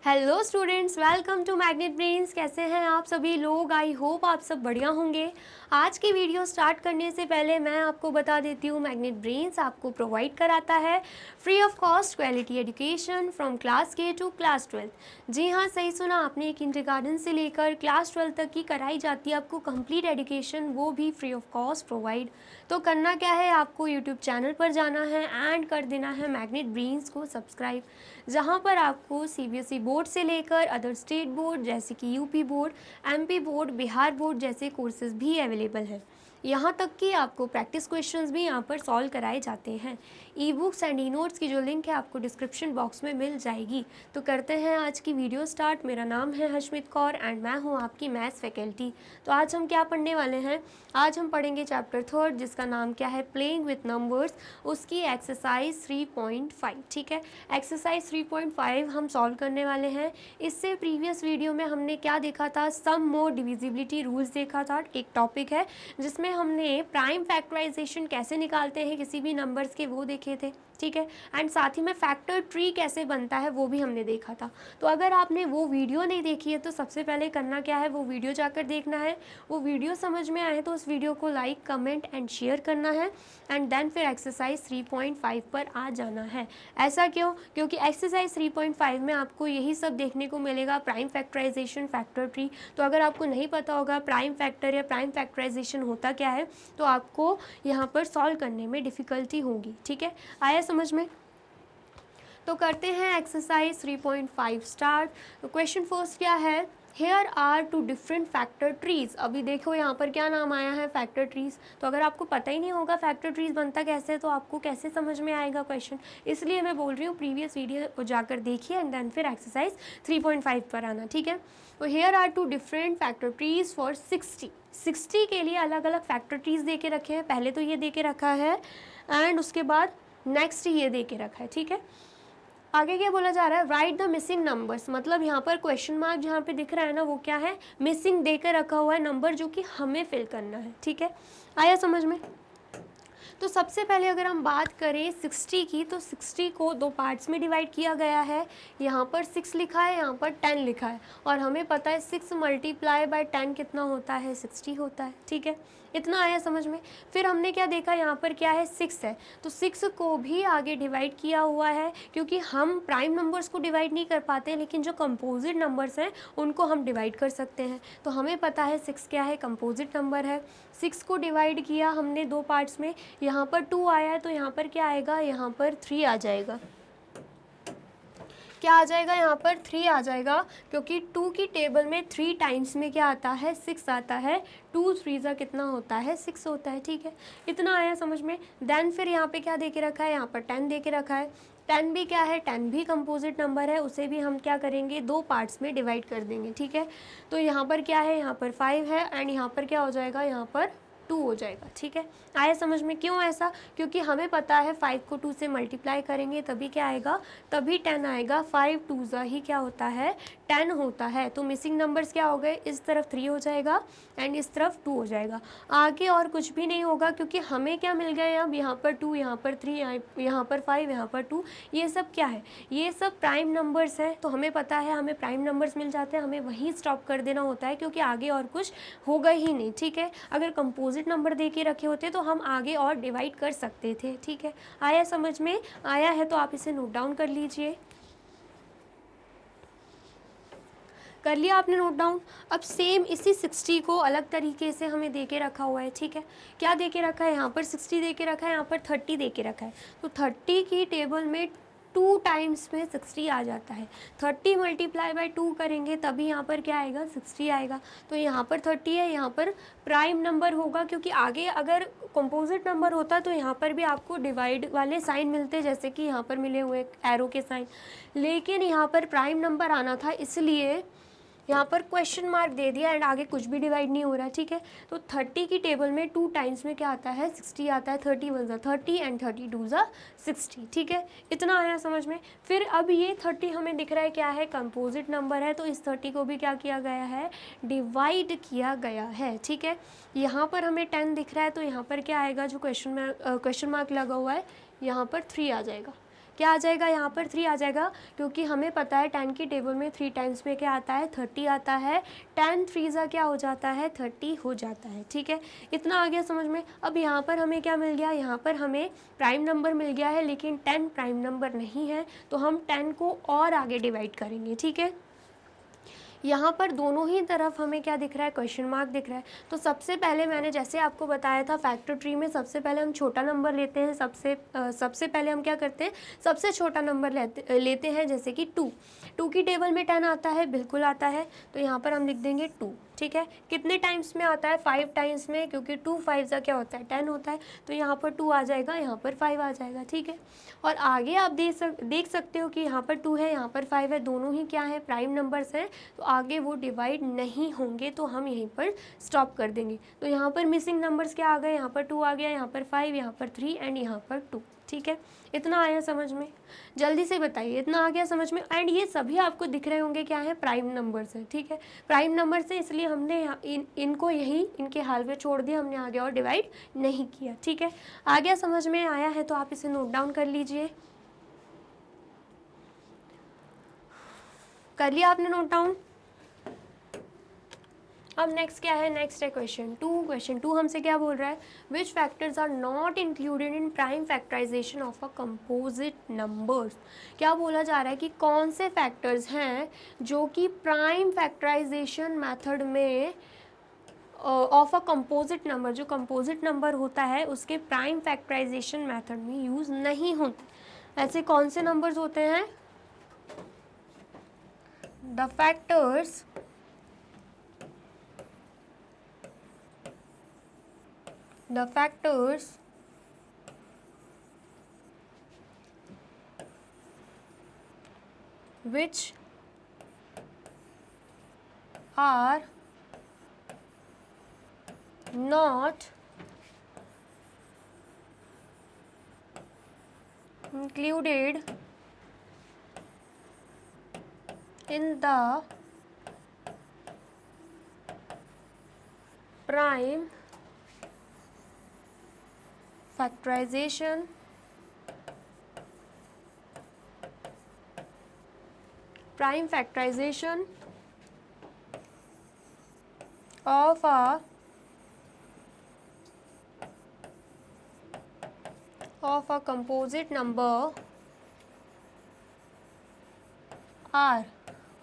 Hello students, welcome to Magnet Brains. कैसे हैं आप सभी लोग? आई होप आप सब बढ़िया होंगे। आज की वीडियो स्टार्ट करने से पहले मैं आपको बता देती हूँ, मैग्नेट ब्रेन्स आपको प्रोवाइड कराता है free of cost quality education from class के टू क्लास 12। जी हाँ, सही सुना आपने। किंडरगार्टन से लेकर क्लास 12 तक की कराई जाती है आपको कंप्लीट एजुकेशन, वो भी फ्री ऑफ कॉस्ट प्रोवाइड। तो करना क्या है, आपको यूट्यूब चैनल पर जाना है एंड कर देना है मैग्नेट ब्रेन्स को सब्सक्राइब, जहाँ पर आपको सीबीएसई बोर्ड से लेकर अदर स्टेट बोर्ड जैसे कि UP board, MP board, Bihar board जैसे कोर्सेज भी अवेलेबल हैं। यहाँ तक कि आपको प्रैक्टिस क्वेश्चंस भी यहाँ पर सॉल्व कराए जाते हैं। E books and e notes की जो लिंक है आपको डिस्क्रिप्शन बॉक्स में मिल जाएगी। तो करते हैं आज की वीडियो स्टार्ट। मेरा नाम है हर्षमित कौर एंड मैं हूँ आपकी मैथ्स फैकल्टी। तो आज हम क्या पढ़ने वाले हैं? आज हम पढ़ेंगे चैप्टर 3 जिसका नाम क्या है, प्लेइंग विथ नंबर्स, उसकी एक्सरसाइज 3.5। ठीक है, एक्सरसाइज 3.5 हम सॉल्व करने वाले हैं। इससे प्रीवियस वीडियो में हमने क्या देखा था, सम मोर डिविजिबिलिटी रूल्स देखा था। एक टॉपिक है जिसमें हमने प्राइम फैक्टराइजेशन कैसे निकालते हैं किसी भी नंबर्स के, वो देखे थे। ठीक है, एंड साथ ही में फैक्टर ट्री कैसे बनता है वो भी हमने देखा था। तो अगर आपने वो वीडियो नहीं देखी है तो सबसे पहले करना क्या है, वो वीडियो जाकर देखना है। वो वीडियो समझ में आए तो उस वीडियो को लाइक, कमेंट एंड शेयर करना है एंड देन फिर एक्सरसाइज 3.5 पर आ जाना है। ऐसा क्यों? क्योंकि एक्सरसाइज 3.5 में आपको यही सब देखने को मिलेगा, प्राइम फैक्टराइजेशन, फैक्टर ट्री। तो अगर आपको नहीं पता होगा प्राइम फैक्टर या प्राइम फैक्टराइजेशन होता क्या है, तो आपको यहाँ पर सॉल्व करने में डिफ़िकल्टी होगी। ठीक है, आया समझ में? तो करते हैं एक्सरसाइज 3.5 स्टार्ट। तो क्वेश्चन फर्स्ट क्या है, here are two different factor trees. अभी देखो यहाँ पर क्या नाम आया है, फैक्टर ट्रीज। तो अगर आपको पता ही नहीं होगा फैक्टर ट्रीज बनता कैसे है तो आपको कैसे समझ में आएगा क्वेश्चन। इसलिए मैं बोल रही हूँ प्रीवियस वीडियो को जाकर देखिए एंड देन फिर एक्सरसाइज 3.5 पर आना। ठीक है, तो here are two different factor trees for 60 के लिए अलग अलग फैक्टर ट्रीज दे के रखे हैं। पहले तो ये दे के रखा है एंड उसके बाद नेक्स्ट ये दे के रखा है। ठीक है, आगे क्या बोला जा रहा है, राइट द मिसिंग नंबर्स। मतलब यहाँ पर क्वेश्चन मार्क जहाँ पे दिख रहा है ना, वो क्या है, मिसिंग देकर रखा हुआ है नंबर जो कि हमें फिल करना है। ठीक है, आया समझ में? तो सबसे पहले अगर हम बात करें 60 की, तो 60 को दो पार्ट्स में डिवाइड किया गया है। यहाँ पर 6 लिखा है, यहाँ पर 10 लिखा है, और हमें पता है 6 मल्टीप्लाई बाय 10 कितना होता है, 60 होता है। ठीक है, इतना आया समझ में? फिर हमने क्या देखा, यहाँ पर क्या है, 6 है, तो 6 को भी आगे डिवाइड किया हुआ है, क्योंकि हम प्राइम नंबर्स को डिवाइड नहीं कर पाते, लेकिन जो कंपोजिट नंबर्स हैं उनको हम डिवाइड कर सकते हैं। तो हमें पता है 6 क्या है, कंपोजिट नंबर है। 6 को डिवाइड किया हमने दो पार्ट्स में, यहाँ पर 2 आया है तो यहाँ पर क्या आएगा, यहाँ पर 3 आ जाएगा। क्या आ जाएगा, यहाँ पर 3 आ जाएगा, क्योंकि 2 की टेबल में 3 टाइम्स में क्या आता है, 6 आता है। 2 3 कितना होता है, 6 होता है। ठीक है, इतना आया समझ में? देन फिर यहाँ पे क्या दे के रखा है, यहाँ पर 10 दे के रखा है। 10 भी क्या है, 10 भी कंपोजिट नंबर है, उसे भी हम क्या करेंगे, दो पार्ट्स में डिवाइड कर देंगे। ठीक है, तो यहाँ पर क्या है, यहाँ पर 5 है एंड यहाँ पर क्या हो जाएगा, यहाँ पर 2 हो जाएगा। ठीक है, आया समझ में? क्यों ऐसा? क्योंकि हमें पता है 5 को 2 से मल्टीप्लाई करेंगे तभी क्या आएगा, तभी 10 आएगा। 5 2 ही क्या होता है, 10 होता है। तो मिसिंग नंबर्स क्या हो गए, इस तरफ 3 हो जाएगा एंड इस तरफ 2 हो जाएगा। आगे और कुछ भी नहीं होगा, क्योंकि हमें क्या मिल गया, अब यहाँ पर 2, यहाँ पर 3, यहाँ पर 5, यहाँ पर 2, ये सब क्या है, ये सब प्राइम नंबर्स हैं। तो हमें पता है हमें प्राइम नंबर्स मिल जाते हैं, हमें वहीं स्टॉप कर देना होता है, क्योंकि आगे और कुछ होगा ही नहीं। ठीक है, अगर कंपोजिट नंबर दे के रखे होते तो हम आगे और डिवाइड कर सकते थे। ठीक है, आया समझ में? आया है तो आप इसे नोट डाउन कर लीजिए। कर लिया आपने नोट डाउन? अब सेम इसी 60 को अलग तरीके से हमें दे के रखा हुआ है। ठीक है, क्या दे के रखा है, यहाँ पर 60 दे के रखा है, यहाँ पर 30 दे के रखा है। तो 30 की टेबल में 2 टाइम्स में 60 आ जाता है। 30 मल्टीप्लाई बाय 2 करेंगे तभी यहाँ पर क्या आएगा, 60 आएगा। तो यहाँ पर 30 है, यहाँ पर प्राइम नंबर होगा, क्योंकि आगे अगर कंपोजिट नंबर होता तो यहाँ पर भी आपको डिवाइड वाले साइन मिलते, जैसे कि यहाँ पर मिले हुए एरो के साइन। लेकिन यहाँ पर प्राइम नंबर आना था, इसलिए यहाँ पर क्वेश्चन मार्क दे दिया एंड आगे कुछ भी डिवाइड नहीं हो रहा। ठीक है, तो 30 की टेबल में 2 टाइम्स में क्या आता है, 60 आता है। 30 1 ज़ा 30 एंड 30 2 ज़ा 60। ठीक है, इतना आया समझ में? फिर अब ये 30 हमें दिख रहा है क्या है, कंपोजिट नंबर है, तो इस 30 को भी क्या किया गया है, डिवाइड किया गया है। ठीक है, यहाँ पर हमें 10 दिख रहा है, तो यहाँ पर क्या आएगा, जो क्वेश्चन मार्क लगा हुआ है, यहाँ पर 3 आ जाएगा। क्या आ जाएगा यहाँ पर 3 आ जाएगा, क्योंकि हमें पता है 10 की टेबल में 3 टाइम्स में क्या आता है 30 आता है। 10 3 क्या हो जाता है 30 हो जाता है। ठीक है, इतना आ गया समझ में। अब यहाँ पर हमें क्या मिल गया, यहाँ पर हमें प्राइम नंबर मिल गया है, लेकिन 10 प्राइम नंबर नहीं है, तो हम 10 को और आगे डिवाइड करेंगे। ठीक है, यहाँ पर दोनों ही तरफ हमें क्या दिख रहा है, क्वेश्चन मार्क दिख रहा है। तो सबसे पहले मैंने जैसे आपको बताया था फैक्टर ट्री में सबसे पहले हम छोटा नंबर लेते हैं। सबसे पहले हम क्या करते हैं, सबसे छोटा नंबर लेते हैं, जैसे कि 2 की टेबल में 10 आता है, बिल्कुल आता है, तो यहाँ पर हम लिख देंगे 2। ठीक है, कितने टाइम्स में आता है 5 टाइम्स में, क्योंकि 2 5 क्या होता है 10 होता है, तो यहाँ पर 2 आ जाएगा, यहाँ पर 5 आ जाएगा। ठीक है, और आगे आप देख सकते हो कि यहाँ पर 2 है, यहाँ पर 5 है, दोनों ही क्या है प्राइम नंबर्स हैं, तो आगे वो डिवाइड नहीं होंगे, तो हम यहीं पर स्टॉप कर देंगे। तो यहाँ पर मिसिंग नंबर्स क्या आ गए, यहाँ पर 2 आ गया, यहाँ पर 5, यहाँ पर 3 एंड यहाँ पर 2। ठीक है, इतना आया समझ में, जल्दी से बताइए, इतना आ गया समझ में। एंड ये सभी आपको दिख रहे होंगे क्या है, प्राइम नंबर्स हैं। ठीक है, प्राइम नंबर्स हैं, इसलिए हमने इनको यहीं इनके हाल में छोड़ दिया, हमने आगे और डिवाइड नहीं किया। ठीक है, आ गया समझ में, आया है तो आप इसे नोट डाउन कर लीजिए। कर लिया आपने नोट डाउन। अब नेक्स्ट क्या है, नेक्स्ट है क्वेश्चन 2। क्वेश्चन 2 हमसे क्या बोल रहा है, which factors are not included in prime factorization of a composite numbers. क्या बोला जा रहा है कि कौन से फैक्टर्स हैं जो कि प्राइम फैक्टराइजेशन मेथड में ऑफ अ कंपोजिट नंबर, जो कंपोजिट नंबर होता है उसके प्राइम फैक्टराइजेशन मेथड में यूज़ नहीं होते। ऐसे कौन से नंबर्स होते हैं, the factors which are not included in the prime factorization of a composite number are,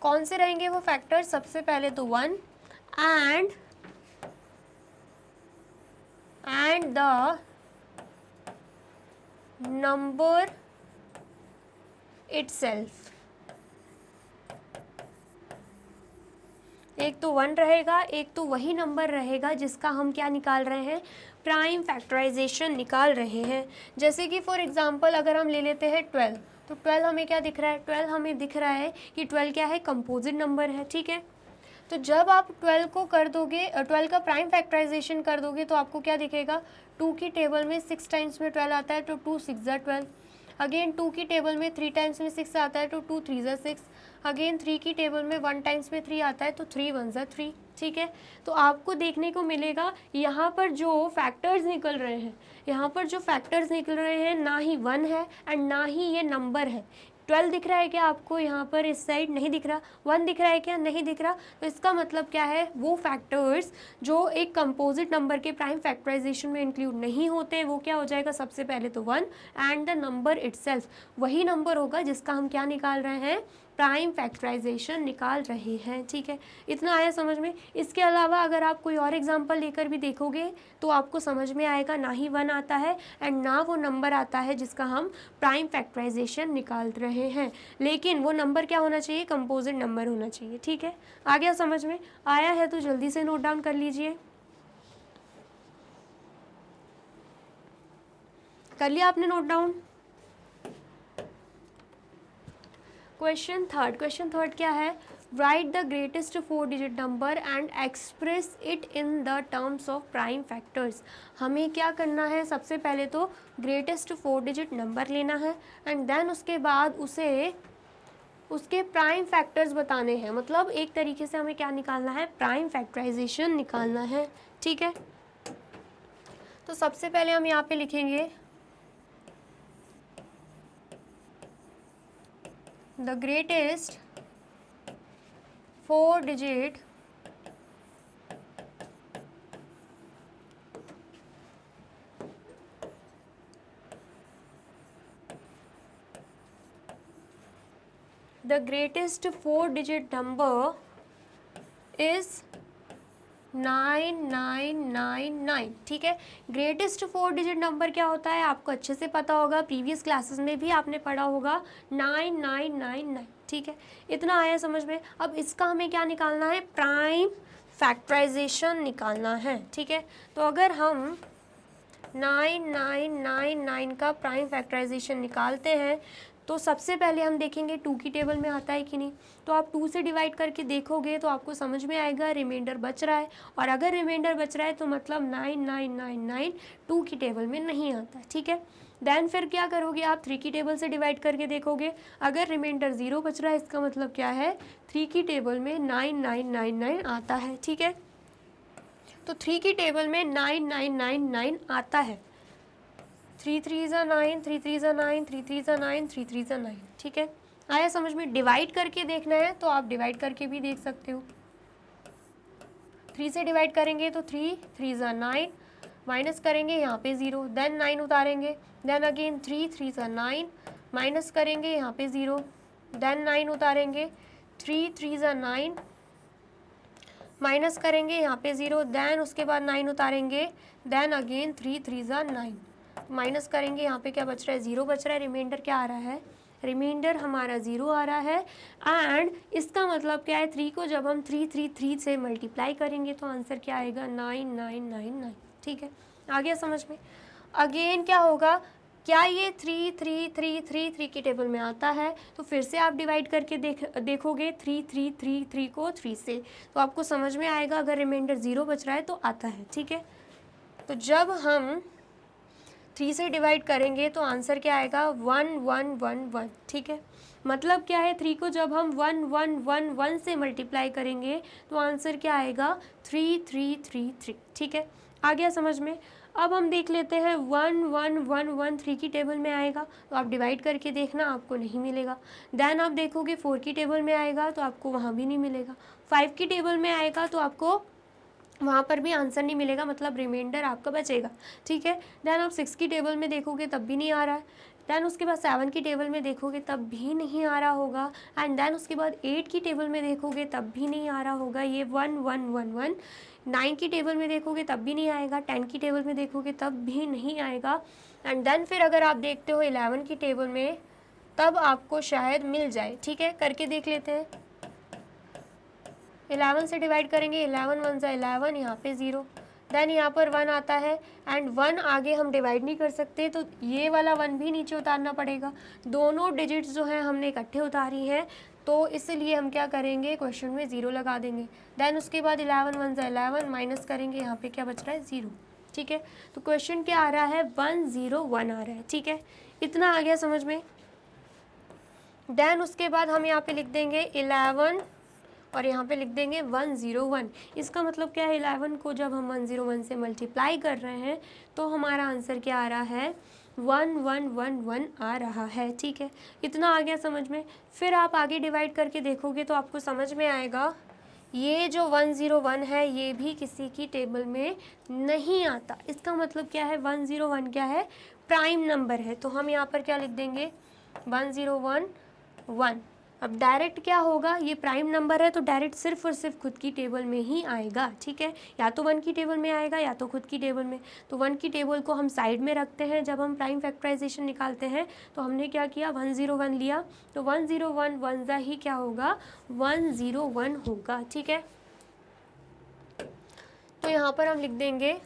कौन से रहेंगे वो फैक्टर, सबसे पहले तो 1 and the number itself। एक तो 1 रहेगा, एक तो वही नंबर रहेगा जिसका हम क्या निकाल रहे हैं, प्राइम फैक्टराइजेशन निकाल रहे हैं। जैसे कि फॉर एग्जांपल अगर हम ले लेते हैं 12, तो 12 हमें क्या दिख रहा है, 12 हमें दिख रहा है कि 12 क्या है, कंपोजिट नंबर है। ठीक है, तो जब आप 12 को कर दोगे, 12 का प्राइम फैक्टराइजेशन कर दोगे, तो आपको क्या दिखेगा, 2 की टेबल में 6 टाइम्स में 12 आता है, तो 2 6 12। अगेन 2 की टेबल में 3 टाइम्स में 6 आता है, तो 2 3 6। अगेन 3 की टेबल में 1 टाइम्स में 3 आता है, तो 3 1 3। ठीक है, तो आपको देखने को मिलेगा यहाँ पर जो फैक्टर्स निकल रहे हैं, यहाँ पर जो फैक्टर्स निकल रहे हैं ना ही 1 है एंड ना ही ये नंबर है। 12 दिख रहा है क्या आपको, यहाँ पर इस साइड नहीं दिख रहा, 1 दिख रहा है क्या, नहीं दिख रहा। तो इसका मतलब क्या है, वो फैक्टर्स जो एक कंपोजिट नंबर के प्राइम फैक्टराइजेशन में इंक्लूड नहीं होते, वो क्या हो जाएगा, सबसे पहले तो 1 एंड द नंबर इटसेल्फ, वही नंबर होगा जिसका हम क्या निकाल रहे हैं, प्राइम फैक्टराइजेशन निकाल रहे हैं। ठीक है, इतना आया समझ में। इसके अलावा अगर आप कोई और एग्जांपल लेकर भी देखोगे तो आपको समझ में आएगा, ना ही 1 आता है एंड ना वो नंबर आता है जिसका हम प्राइम फैक्टराइजेशन निकाल रहे हैं, लेकिन वो नंबर क्या होना चाहिए, कंपोजिट नंबर होना चाहिए। ठीक है, आ गया समझ में, आया है तो जल्दी से नोट डाउन कर लीजिए। कर लिया आपने नोट डाउन। क्वेश्चन थर्ड क्या है, right the greatest 4 digit number and express it in the terms of prime factors. हमें क्या करना है, सबसे पहले तो ग्रेटेस्ट 4 डिजिट नंबर लेना है एंड देन उसके बाद उसे उसके प्राइम फैक्टर्स बताने हैं, मतलब एक तरीके से हमें क्या निकालना है, प्राइम फैक्टराइजेशन निकालना है। ठीक है, तो सबसे पहले हम यहाँ पे लिखेंगे the greatest 4 digit number is 9999। ठीक है, ग्रेटेस्ट 4 डिजिट नंबर क्या होता है आपको अच्छे से पता होगा, प्रीवियस क्लासेस में भी आपने पढ़ा होगा 9999। ठीक है, इतना आया समझ में। अब इसका हमें क्या निकालना है, प्राइम फैक्टराइजेशन निकालना है। ठीक है, तो अगर हम 9999 का प्राइम फैक्टराइजेशन निकालते हैं तो सबसे पहले हम देखेंगे 2 की टेबल में आता है कि नहीं। तो आप 2 से डिवाइड करके देखोगे तो आपको समझ में आएगा रिमाइंडर बच रहा है, और अगर रिमाइंडर बच रहा है तो मतलब 9999 2 की टेबल में नहीं आता है। ठीक है, देन फिर क्या करोगे आप 3 की टेबल से डिवाइड करके देखोगे, अगर रिमाइंडर 0 बच रहा है इसका मतलब क्या है 3 की टेबल में 9999 आता है। ठीक है, तो 3 की टेबल में 9999 आता है। 3 3 ज़ा 9, 3 3 ज़ा 9, 3 3 ज़ा 9, 3 3 ज़ा 9। ठीक है, आया समझ में। डिवाइड करके देखना है तो आप डिवाइड करके भी देख सकते हो। 3 से डिवाइड करेंगे तो 3 3 ज़ा 9, माइनस करेंगे यहाँ पे 0, देन 9 उतारेंगे, देन अगेन 3 3 ज़ा 9, माइनस करेंगे यहाँ पे 0, देन 9 उतारेंगे, 3 3 ज़ा 9, माइनस करेंगे यहाँ पे 0, देन उसके बाद 9 उतारेंगे, देन अगेन 3 3 ज़ा 9, माइनस करेंगे, यहाँ पे क्या बच रहा है 0 बच रहा है, रिमाइंडर क्या आ रहा है, रिमाइंडर हमारा 0 आ रहा है। एंड इसका मतलब क्या है, 3 को जब हम 3 से मल्टीप्लाई करेंगे तो आंसर क्या आएगा 9999। ठीक है, आ गया समझ में। अगेन क्या होगा, क्या ये 3 3 3 3 3 की टेबल में आता है, तो फिर से आप डिवाइड करके देखोगे 3 3 3 3 को 3 से, तो आपको समझ में आएगा अगर रिमाइंडर 0 बच रहा है तो आता है। ठीक है, तो जब हम 3 से डिवाइड करेंगे तो आंसर क्या आएगा 1111। ठीक है, मतलब क्या है 3 को जब हम 1111 से मल्टीप्लाई करेंगे तो आंसर क्या आएगा 3333। ठीक है, आ गया समझ में। अब हम देख लेते हैं 1111 3 की टेबल में आएगा तो आप डिवाइड करके देखना, आपको नहीं मिलेगा। देन आप देखोगे 4 की टेबल में आएगा तो आपको वहाँ भी नहीं मिलेगा। 5 की टेबल में आएगा तो आपको वहाँ पर भी आंसर नहीं मिलेगा, मतलब रिमाइंडर आपका बचेगा। ठीक है, देन आप 6 की टेबल में देखोगे तब भी नहीं आ रहा है, देन उसके बाद 7 की टेबल में देखोगे तब भी नहीं आ रहा होगा, एंड देन उसके बाद 8 की टेबल में देखोगे तब भी नहीं आ रहा होगा ये 1111। 9 की टेबल में देखोगे तब भी नहीं आएगा, 10 की टेबल में देखोगे तब भी नहीं आएगा, एंड देन फिर अगर आप देखते हो 11 की टेबल में तब आपको शायद मिल जाए। ठीक है, करके देख लेते हैं। 11 से डिवाइड करेंगे, 11 1 ज़ा 11, यहाँ पे 0, देन यहाँ पर 1 आता है, एंड 1 आगे हम डिवाइड नहीं कर सकते तो ये वाला 1 भी नीचे उतारना पड़ेगा। दोनों डिजिट्स जो हैं हमने इकट्ठे उतारी हैं, तो इसलिए हम क्या करेंगे क्वेश्चन में 0 लगा देंगे। देन उसके बाद 11 1 ज़ा 11, माइनस करेंगे, यहाँ पे क्या बच रहा है 0। ठीक है, तो क्वेश्चन क्या आ रहा है 101 आ रहा है। ठीक है, इतना आ गया समझ में। देन उसके बाद हम यहाँ पे लिख देंगे 11 और यहाँ पे लिख देंगे 101। इसका मतलब क्या है, 11 को जब हम 101 से मल्टीप्लाई कर रहे हैं तो हमारा आंसर क्या आ रहा है 1111 आ रहा है। ठीक है, इतना आ गया समझ में। फिर आप आगे डिवाइड करके देखोगे तो आपको समझ में आएगा ये जो 101 है ये भी किसी की टेबल में नहीं आता। इसका मतलब क्या है 101 क्या है, प्राइम नंबर है, तो हम यहाँ पर क्या लिख देंगे 101 1। अब डायरेक्ट क्या होगा, ये प्राइम नंबर है तो डायरेक्ट सिर्फ और सिर्फ खुद की टेबल में ही आएगा। ठीक है, या तो 1 की टेबल में आएगा या तो खुद की टेबल में। तो 1 की टेबल को हम साइड में रखते हैं, जब हम प्राइम फैक्टराइजेशन निकालते हैं तो हमने क्या किया 101 लिया, तो 101 1 ज़ा ही क्या होगा 101 होगा। ठीक है, तो यहाँ पर हम लिख देंगे,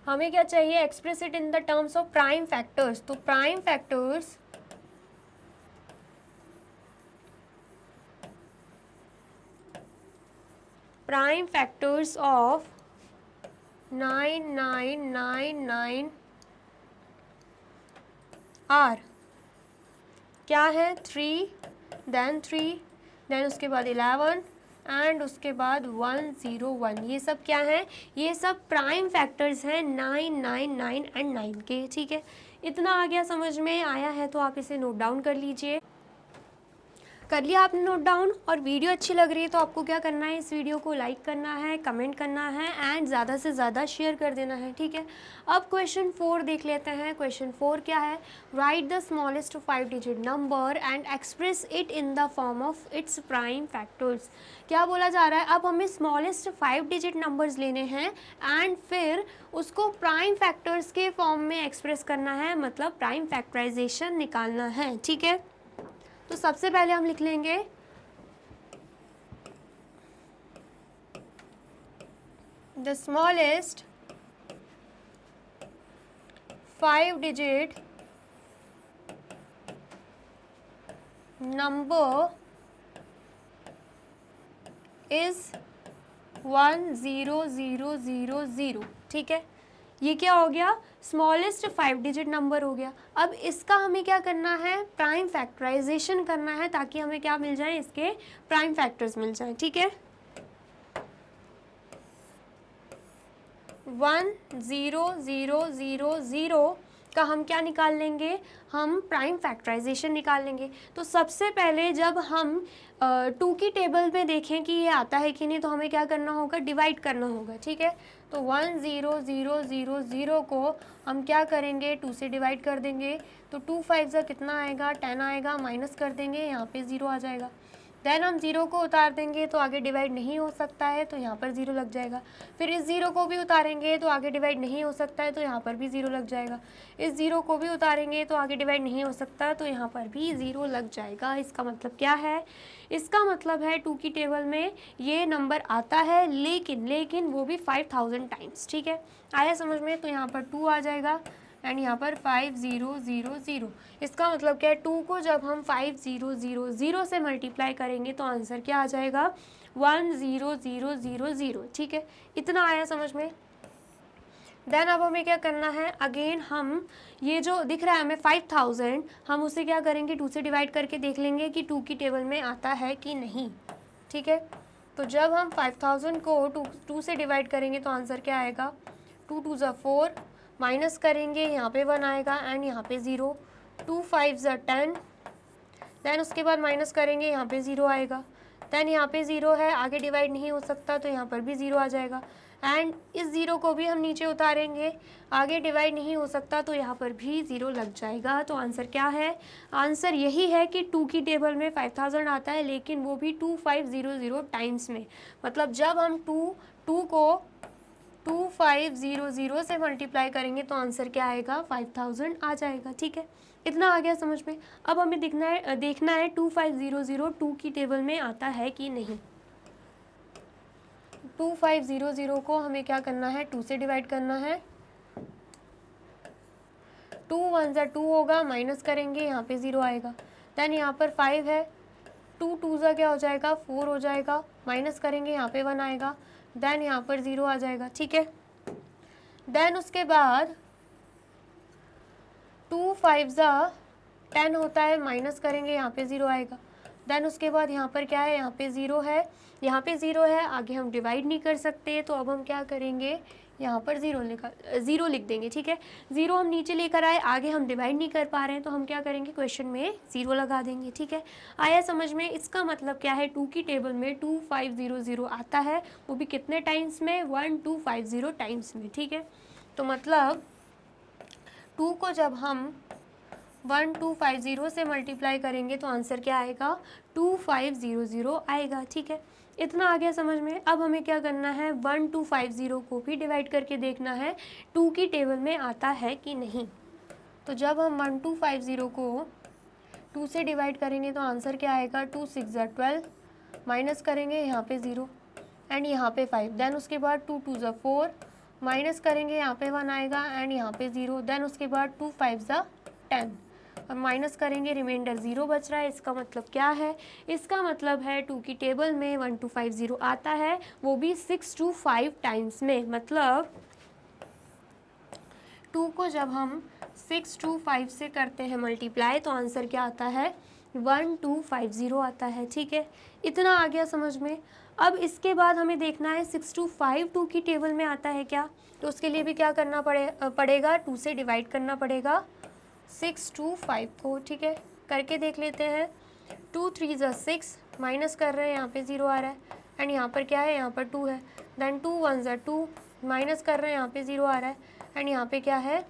हमें क्या चाहिए express it in the terms of prime factors. तो प्राइम फैक्टर्स ऑफ 9999 आर क्या है 3, देन उसके बाद 11 एंड उसके बाद 101। ये सब क्या है, ये सब प्राइम फैक्टर्स हैं 9 9 9 एंड 9 के। ठीक है, इतना आ गया समझ में? आया है तो आप इसे नोट डाउन कर लीजिए। कर लिया आपने नोट डाउन? और वीडियो अच्छी लग रही है तो आपको क्या करना है, इस वीडियो को लाइक करना है, कमेंट करना है एंड ज़्यादा से ज़्यादा शेयर कर देना है, ठीक है। अब क्वेश्चन 4 देख लेते हैं। क्वेश्चन 4 क्या है? Right the smallest 5 digit number and express it in the form of its prime factors. क्या बोला जा रहा है? अब हमें स्मॉलेस्ट 5 डिजिट नंबर्स लेने हैं एंड फिर उसको प्राइम फैक्टर्स के फॉर्म में एक्सप्रेस करना है, मतलब प्राइम फैक्टराइजेशन निकालना है, ठीक है। तो सबसे पहले हम लिख लेंगे the smallest 5 digit number is 10000, ठीक है। ये क्या हो गया? स्मॉलेस्ट 5 डिजिट नंबर हो गया। अब इसका हमें क्या करना है? प्राइम फैक्टराइजेशन करना है ताकि हमें क्या मिल जाए, इसके प्राइम फैक्टर्स मिल जाए, ठीक है। 10000 का हम क्या निकाल लेंगे? हम प्राइम फैक्टराइजेशन निकाल लेंगे। तो सबसे पहले जब हम 2 की टेबल में देखें कि ये आता है कि नहीं, तो हमें क्या करना होगा? डिवाइड करना होगा, ठीक है। तो 10000 को हम क्या करेंगे? 2 से डिवाइड कर देंगे। तो 2 5 जा कितना आएगा? 10 आएगा। माइनस कर देंगे, यहाँ पे 0 आ जाएगा। देन हम 0 को उतार देंगे तो आगे डिवाइड नहीं हो सकता है, तो यहाँ पर 0 लग जाएगा। फिर इस 0 को भी उतारेंगे तो आगे डिवाइड नहीं हो सकता है, तो यहाँ पर भी 0 लग जाएगा। इस 0 को भी उतारेंगे तो आगे डिवाइड नहीं हो सकता, तो यहाँ पर भी 0 लग जाएगा। इसका मतलब क्या है? इसका मतलब है 2 की टेबल में ये नंबर आता है, लेकिन वो भी 5000 टाइम्स, ठीक है। आया समझ में? तो यहाँ पर 2 आ जाएगा एंड यहाँ पर 5000। इसका मतलब क्या है? 2 को जब हम 5000 से मल्टीप्लाई करेंगे तो आंसर क्या आ जाएगा? 10000, ठीक है। इतना आया समझ में? देन अब हमें क्या करना है? अगेन हम ये जो दिख रहा है हमें 5000, हम उसे क्या करेंगे? 2 से डिवाइड करके देख लेंगे कि 2 की टेबल में आता है कि नहीं, ठीक है। तो जब हम 5000 को 2 से डिवाइड करेंगे तो आंसर क्या आएगा? 2 2 ज़ा 4, माइनस करेंगे, यहाँ पे 1 आएगा एंड यहाँ पे 0। 2 5 ज़ा 10, देन उसके बाद माइनस करेंगे, यहाँ पे 0 आएगा। देन यहाँ पे 0 है, आगे डिवाइड नहीं हो सकता, तो यहाँ पर भी 0 आ जाएगा। एंड इस 0 को भी हम नीचे उतारेंगे, आगे डिवाइड नहीं हो सकता, तो यहाँ पर भी 0 लग जाएगा। तो आंसर क्या है? आंसर यही है कि 2 की टेबल में 5000 आता है, लेकिन वो भी 2500 टाइम्स में। मतलब जब हम 2 को 2500 से मल्टीप्लाई करेंगे तो आंसर क्या आएगा? 5000 आ जाएगा, ठीक है। इतना आ गया समझ में? अब हमें देखना है 2500 2 की टेबल में आता है कि नहीं। 2500 को हमें क्या करना है? 2 से डिवाइड करना है। 2 1 ज़ा 2 होगा, माइनस करेंगे, यहाँ पे 0 आएगा। देन यहाँ पर 5 है, 2 2 ज़ा क्या हो जाएगा? 4 हो जाएगा, माइनस करेंगे, यहाँ पे 1 आएगा। देन यहाँ पर 0 आ जाएगा, ठीक है। देन उसके बाद 2 5 ज़ा 10 होता है, माइनस करेंगे, यहाँ पे 0 आएगा। देन उसके बाद यहाँ पर क्या है? यहाँ पे 0 है, यहाँ पे 0 है, आगे हम डिवाइड नहीं कर सकते, तो अब हम क्या करेंगे? यहाँ पर 0 लिख देंगे, ठीक है। 0 हम नीचे लेकर आए, आगे हम डिवाइड नहीं कर पा रहे हैं, तो हम क्या करेंगे? क्वेश्चन में 0 लगा देंगे, ठीक है। आया समझ में? इसका मतलब क्या है? 2 की टेबल में 2500 आता है, वो भी कितने टाइम्स में? 1250 टाइम्स में, ठीक है। तो मतलब 2 को जब हम 1250 से मल्टीप्लाई करेंगे तो आंसर क्या आएगा? 2500 आएगा, ठीक है। इतना आ गया समझ में? अब हमें क्या करना है? 1250 को भी डिवाइड करके देखना है 2 की टेबल में आता है कि नहीं। तो जब हम 1250 को 2 से डिवाइड करेंगे तो आंसर क्या आएगा? 2 6 ज़ा 12, माइनस करेंगे, यहाँ पे 0 एंड यहाँ पे 5। देन उसके बाद 2 2 ज़ा 4, माइनस करेंगे, यहाँ पे 1 आएगा एंड यहाँ पे 0। देन उसके बाद 2 5 ज़ा 10 और माइनस करेंगे, रिमाइंडर 0 बच रहा है। इसका मतलब क्या है? इसका मतलब है 2 की टेबल में 1250 आता है, वो भी 6 to 5 टाइम्स में। मतलब 2 को जब हम 6 to 5 से करते हैं मल्टीप्लाई तो आंसर क्या आता है? 1250 आता है, ठीक है। इतना आ गया समझ में? अब इसके बाद हमें देखना है 6 to 5 2 की टेबल में आता है क्या, तो उसके लिए भी क्या करना पड़ेगा? 2 से डिवाइड करना पड़ेगा 6 2 5 को, ठीक है, करके देख लेते हैं। 2 3 ज़ा 6, माइनस कर रहे हैं, यहाँ पे 0 आ रहा है, एंड यहाँ पर क्या है, यहाँ पर 2 है। देन 2 1 ज़ा 2, माइनस कर रहे हैं, यहाँ पे 0 आ रहा है, एंड यहाँ पे क्या है,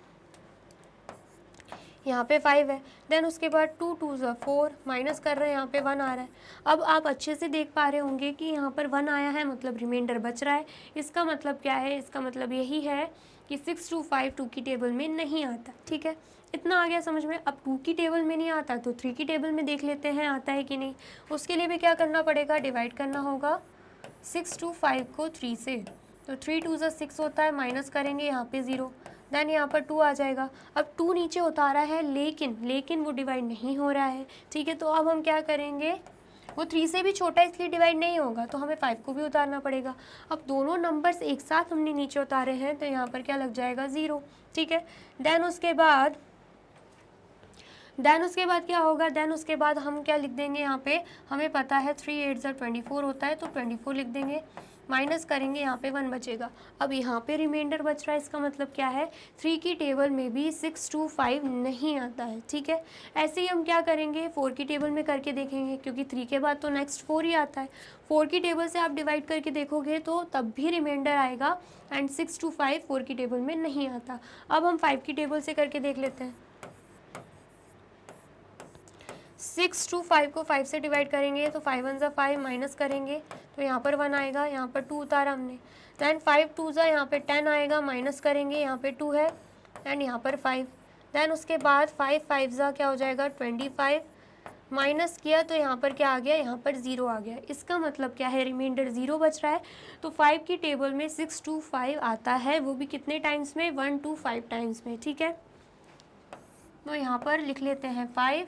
यहाँ पे 5 है। देन उसके बाद 2 2 ज़ा 4, माइनस कर रहे हैं, यहाँ पे 1 आ रहा है। अब आप अच्छे से देख पा रहे होंगे कि यहाँ पर 1 आया है, मतलब रिमाइंडर बच रहा है। इसका मतलब क्या है, इसका मतलब यही है कि 6 2 5 2 की टेबल में नहीं आता, ठीक है। इतना आ गया समझ में। अब 2 की टेबल में नहीं आता तो 3 की टेबल में देख लेते हैं आता है कि नहीं। उसके लिए भी क्या करना पड़ेगा, डिवाइड करना होगा 6 2 5 को 3 से। तो 3 2 ज़ा 6 होता है, माइनस करेंगे, यहाँ पे 0, देन यहाँ पर 2 आ जाएगा। अब 2 नीचे उतारा है, लेकिन वो डिवाइड नहीं हो रहा है, ठीक है। तो अब हम क्या करेंगे, वो 3 से भी छोटा है इसलिए डिवाइड नहीं होगा, तो हमें 5 को भी उतारना पड़ेगा। अब दोनों नंबर्स एक साथ हमने नीचे उतारे हैं, तो यहाँ पर क्या लग जाएगा, 0, ठीक है। देन उसके बाद क्या होगा, देन उसके बाद हम क्या लिख देंगे, यहाँ पे हमें पता है 3 8 ज़ा 24 होता है, तो 24 लिख देंगे, माइनस करेंगे, यहाँ पे 1 बचेगा। अब यहाँ पे रिमाइंडर बच रहा है, इसका मतलब क्या है, 3 की टेबल में भी 6 2 5 नहीं आता है, ठीक है। ऐसे ही हम क्या करेंगे, 4 की टेबल में करके देखेंगे, क्योंकि 3 के बाद तो नेक्स्ट 4 ही आता है। 4 की टेबल से आप डिवाइड करके देखोगे तो तब भी रिमाइंडर आएगा, एंड 6 2 5 4 की टेबल में नहीं आता। अब हम 5 की टेबल से करके देख लेते हैं। 6 2 5 को 5 से डिवाइड करेंगे तो 5 1 ज़ा 5, माइनस करेंगे तो यहाँ पर 1 आएगा, यहाँ पर 2 उतारा हमने। दैन 5 2 ज़ा यहाँ पे 10 आएगा, माइनस करेंगे, यहाँ पे 2 है, एंड यहाँ पर 5। दैन उसके बाद 5 5 ज़ा क्या हो जाएगा, 25, माइनस किया तो यहाँ पर क्या आ गया, यहाँ पर 0 आ गया। इसका मतलब क्या है, रिमाइंडर 0 बच रहा है। तो 5 की टेबल में 6 2 5 आता है, वो भी कितने टाइम्स में, 1 2 5 टाइम्स में, ठीक है। तो यहाँ पर लिख लेते हैं 5,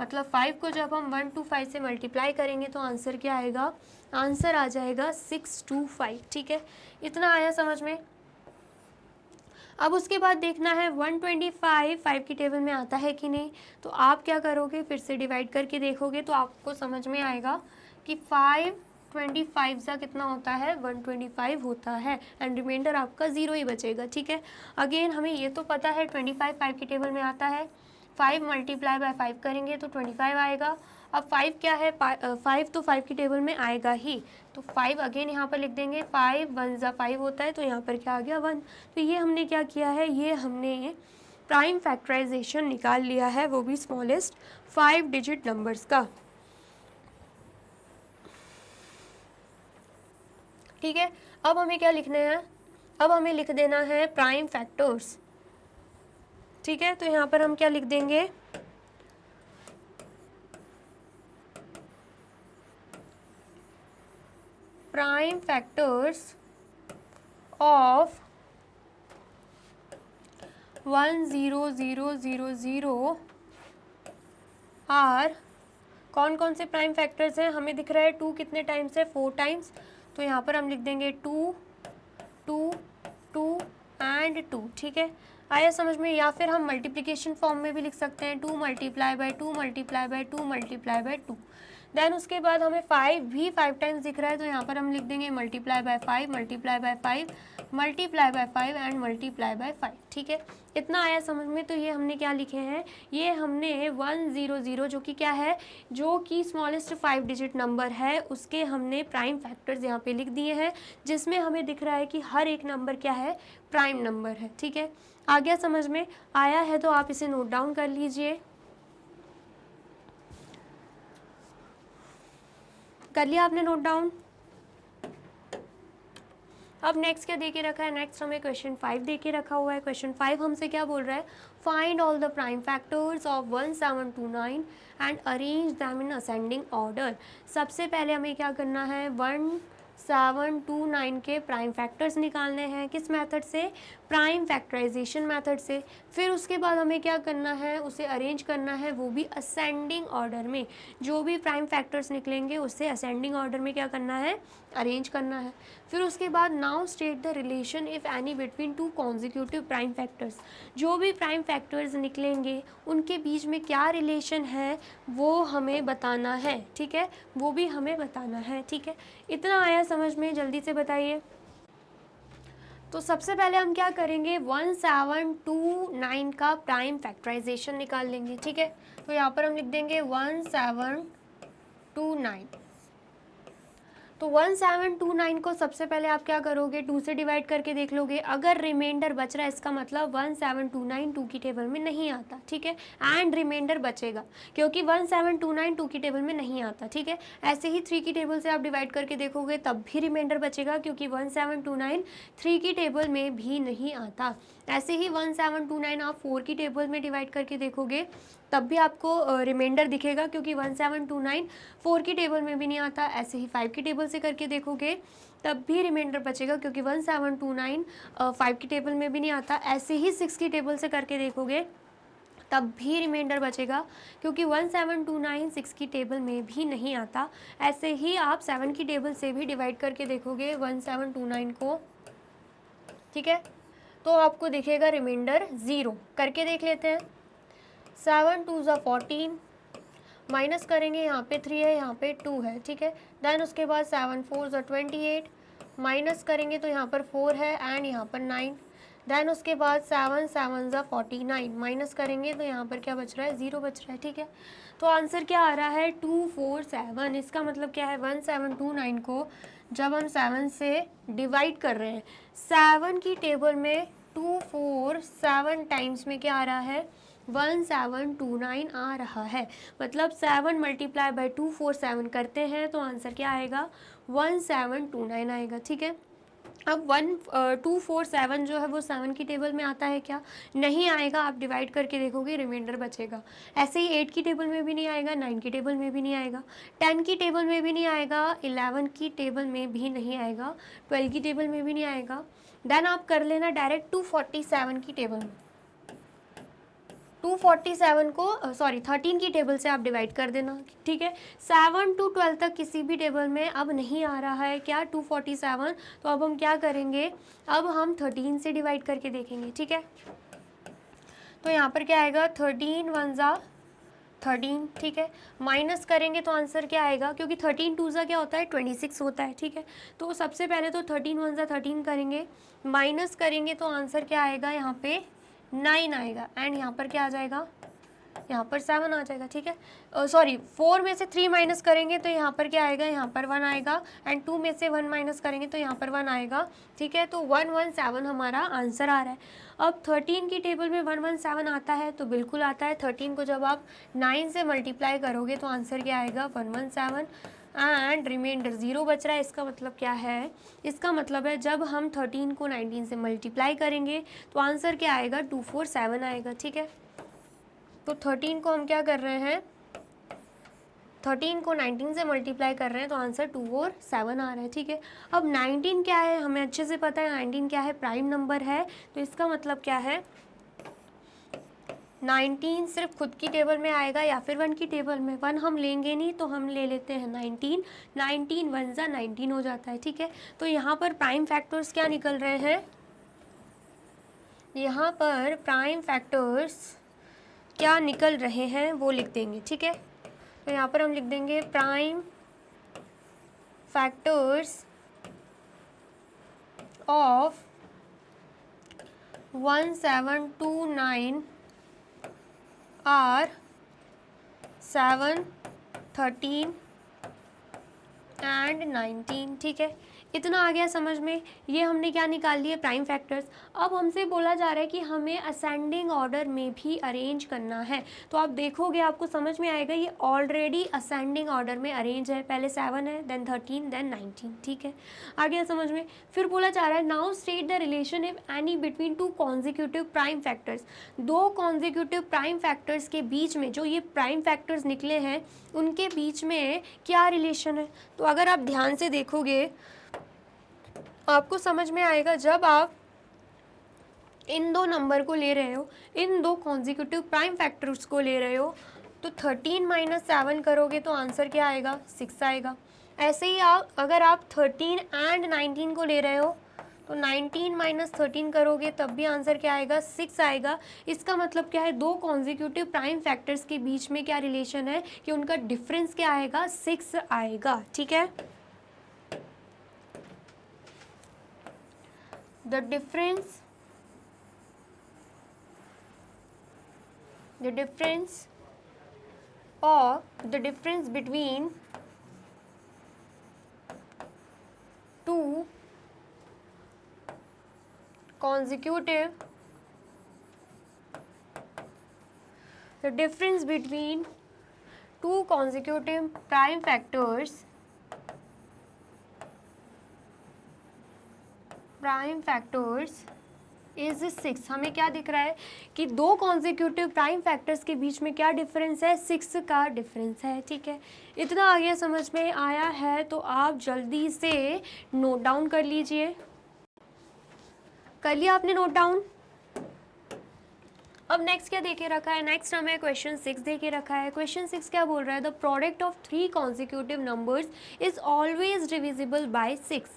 मतलब 5 को जब हम 1 2 5 से मल्टीप्लाई करेंगे तो आंसर क्या आएगा, आंसर आ जाएगा 6 2 5, ठीक है। इतना आया समझ में। अब उसके बाद देखना है 125 5 की टेबल में आता है कि नहीं। तो आप क्या करोगे, फिर से डिवाइड करके देखोगे तो आपको समझ में आएगा कि 5 25 सा कितना होता है, 125 होता है, एंड रिमाइंडर आपका 0 ही बचेगा, ठीक है। अगेन हमें ये तो पता है 25 5 की टेबल में आता है, 5 मल्टीप्लाई बाय 5 करेंगे तो 25 आएगा। अब 5 क्या है, 5 तो 5 की टेबल में आएगा ही, तो 5 अगेन यहाँ पर लिख देंगे। 5 1 ज़ा 5 होता है, तो यहाँ पर क्या आ गया, 1। तो ये हमने क्या किया है, ये हमने प्राइम फैक्टराइजेशन निकाल लिया है, वो भी स्मॉलेस्ट 5 डिजिट नंबर्स का, ठीक है। अब हमें क्या लिखना है, अब हमें लिख देना है प्राइम फैक्टर्स, ठीक है। तो यहाँ पर हम क्या लिख देंगे, प्राइम फैक्टर्स ऑफ 1 0 0 0 0 आर, कौन कौन से प्राइम फैक्टर्स हैं, हमें दिख रहा है 2 कितने टाइम्स है, 4 टाइम्स। तो यहाँ पर हम लिख देंगे 2 2 2 एंड 2, ठीक है। आया समझ में। या फिर हम मल्टीप्लिकेशन फॉर्म में भी लिख सकते हैं, 2 multiply by 2 multiply by 2 multiply by 2। Then उसके बाद हमें 5 भी 5 टाइम्स दिख रहा है, तो यहाँ पर हम लिख देंगे multiply by 5 multiply by 5 multiply by 5 and multiply by 5, ठीक है। इतना आया समझ में। तो ये हमने क्या लिखे हैं, ये हमने 1 0 0 जो कि क्या है, जो कि स्मॉलेस्ट 5 डिजिट नंबर है, उसके हमने प्राइम फैक्टर्स यहाँ पे लिख दिए हैं, जिसमें हमें दिख रहा है कि हर एक नंबर क्या है, प्राइम नंबर है, ठीक है। आ गया समझ में। आया है तो आप इसे नोट डाउन कर लीजिए। कर लिया आपने नोट डाउन। अब नेक्स्ट क्या दे के रखा है, नेक्स्ट हमें क्वेश्चन 5 दे के रखा हुआ है। क्वेश्चन 5 हमसे क्या बोल रहा है, find all the prime factors of 1729 and arrange them in ascending order. सबसे पहले हमें क्या करना है, 1729 के प्राइम फैक्टर्स निकालने हैं, किस मेथड से, प्राइम फैक्टराइजेशन मेथड से। फिर उसके बाद हमें क्या करना है, उसे अरेंज करना है, वो भी असेंडिंग ऑर्डर में। जो भी प्राइम फैक्टर्स निकलेंगे उससे असेंडिंग ऑर्डर में क्या करना है, अरेंज करना है। फिर उसके बाद now state the relation if any between 2 consecutive prime factors. जो भी प्राइम फैक्टर्स निकलेंगे उनके बीच में क्या रिलेशन है वो हमें बताना है, ठीक है, वो भी हमें बताना है, ठीक है। इतना आया समझ में, जल्दी से बताइए। तो सबसे पहले हम क्या करेंगे, 1729 का प्राइम फैक्टराइजेशन निकाल लेंगे, ठीक है। तो यहाँ पर हम लिख देंगे 1729। तो 1729 को सबसे पहले आप क्या करोगे, 2 से डिवाइड करके देख लोगे। अगर रिमाइंडर बच रहा है इसका मतलब 1729 2 की टेबल में नहीं आता, ठीक है। एंड रिमाइंडर बचेगा क्योंकि 1729 2 की टेबल में नहीं आता, ठीक है। ऐसे ही 3 की टेबल से आप डिवाइड करके देखोगे तब भी रिमाइंडर बचेगा क्योंकि 1729 3 की टेबल में भी नहीं आता। ऐसे ही 1729 आप 4 की टेबल में डिवाइड करके देखोगे तब भी आपको रिमाइंडर दिखेगा क्योंकि 1729 4 की टेबल में भी नहीं आता। ऐसे ही 5 की टेबल से करके देखोगे तब भी रिमाइंडर बचेगा क्योंकि 1729 5 की टेबल में भी नहीं आता। ऐसे ही 6 की टेबल से करके देखोगे तब भी रिमाइंडर बचेगा क्योंकि 1729 6 की टेबल में भी नहीं आता। ऐसे ही आप 7 की टेबल से भी डिवाइड करके देखोगे 1729 को, ठीक है, तो आपको दिखेगा रिमाइंडर 0। करके देख लेते हैं। 7 2 ज़ा 14, माइनस करेंगे, यहाँ पे 3 है, यहाँ पे 2 है, ठीक है। देन उसके बाद 7 4 ज़ा 28, माइनस करेंगे तो यहाँ पर 4 है एंड यहाँ पर 9। देन उसके बाद 7 7 ज़ा 49, माइनस करेंगे तो यहाँ पर क्या बच रहा है, 0 बच रहा है, ठीक है। तो आंसर क्या आ रहा है, 247। इसका मतलब क्या है, 1729 को जब हम 7 से डिवाइड कर रहे हैं, 7 की टेबल में 247 टाइम्स में क्या आ रहा है, 1729 आ रहा है। मतलब 7 मल्टीप्लाई बाई 247 करते हैं तो आंसर क्या आएगा, 1729 आएगा, ठीक है। अब 247 जो है वो 7 की टेबल में आता है क्या, नहीं आएगा। आप डिवाइड करके देखोगे रिमाइंडर बचेगा। ऐसे ही 8 की टेबल में भी नहीं आएगा, 9 की टेबल में भी नहीं आएगा, 10 की टेबल में भी नहीं आएगा, 11 की टेबल में भी नहीं आएगा, 12 की टेबल में भी नहीं आएगा। देन आप कर लेना डायरेक्ट 247 की टेबल में। 247 को 13 की टेबल से आप डिवाइड कर देना, ठीक है। 7 to 12 तक किसी भी टेबल में अब नहीं आ रहा है क्या, 247। तो अब हम क्या करेंगे, अब हम 13 से डिवाइड करके देखेंगे, ठीक है। तो यहाँ पर क्या आएगा, 13 1 ज़ा 13, ठीक है। माइनस करेंगे तो आंसर क्या आएगा, क्योंकि 13 2 ज़ा क्या होता है, 26 होता है, ठीक है। तो सबसे पहले तो 13 1 ज़ा 13 करेंगे, माइनस करेंगे तो आंसर क्या आएगा, यहाँ पे 9 आएगा एंड यहाँ पर क्या आ जाएगा, यहाँ पर 7 आ जाएगा, ठीक है। 4 में से 3 माइनस करेंगे तो यहाँ पर क्या आएगा, यहाँ पर 1 आएगा एंड 2 में से 1 माइनस करेंगे तो यहाँ पर 1 आएगा, ठीक है। तो 117 हमारा आंसर आ रहा है। अब 13 की टेबल में 117 आता है तो बिल्कुल आता है। 13 को जब आप 9 से मल्टीप्लाई करोगे तो आंसर क्या आएगा, 117 एंड रिमाइंडर 0 बच रहा है। इसका मतलब क्या है, इसका मतलब है जब हम 13 को 19 से मल्टीप्लाई करेंगे तो आंसर क्या आएगा, 247 आएगा, ठीक है। तो 13 को हम क्या कर रहे हैं, 13 को 19 से मल्टीप्लाई कर रहे हैं तो आंसर 247 आ रहा है, ठीक है। अब 19 क्या है, हमें अच्छे से पता है 19 क्या है, प्राइम नंबर है। तो इसका मतलब क्या है, 19 सिर्फ खुद की टेबल में आएगा या फिर 1 की टेबल में। 1 हम लेंगे नहीं तो हम ले लेते हैं 19, 19 1 ज़ा 19 हो जाता है, ठीक है। तो यहाँ पर प्राइम फैक्टर्स क्या निकल रहे हैं, यहाँ पर प्राइम फैक्टर्स क्या निकल रहे हैं वो लिख देंगे, ठीक है। तो यहाँ पर हम लिख देंगे prime factors of 1729 are 7 13 and 19, ठीक है। इतना आ गया समझ में। ये हमने क्या निकाल लिए, प्राइम फैक्टर्स। अब हमसे बोला जा रहा है कि हमें असेंडिंग ऑर्डर में भी अरेंज करना है। तो आप देखोगे आपको समझ में आएगा ये ऑलरेडी असेंडिंग ऑर्डर में अरेंज है। पहले 7 है, देन 13, देन 19, ठीक है। आ गया समझ में। फिर बोला जा रहा है now state the relation if any between 2 consecutive prime factors. 2 consecutive prime factors के बीच में जो ये प्राइम फैक्टर्स निकले हैं उनके बीच में क्या रिलेशन है। तो अगर आप ध्यान से देखोगे आपको समझ में आएगा, जब आप इन दो नंबर को ले रहे हो, इन 2 कॉन्जिक्यूटिव प्राइम फैक्टर्स को ले रहे हो, तो 13 माइनस 7 करोगे तो आंसर क्या आएगा, 6 आएगा। ऐसे ही अगर आप 13 एंड 19 को ले रहे हो तो 19 माइनस 13 करोगे तब भी आंसर क्या आएगा, 6 आएगा। इसका मतलब क्या है, 2 कॉन्जिक्यूटिव प्राइम फैक्टर्स के बीच में क्या रिलेशन है कि उनका डिफरेंस क्या आएगा, 6 आएगा, ठीक है। the difference between two consecutive prime factors is 6। हमें क्या दिख रहा है कि दो कॉन्जिक्यूटिव प्राइम फैक्टर्स के बीच में क्या डिफरेंस है, 6 का डिफरेंस है। ठीक है, इतना आगे समझ में आया है तो आप जल्दी से नोट डाउन कर लीजिए। कर लिया आपने नोट डाउन? अब नेक्स्ट क्या देके रखा है, नेक्स्ट हमें क्वेश्चन 6 देके रखा है। क्वेश्चन 6 क्या बोल रहा है, the product of 3 consecutive numbers is always divisible by 6।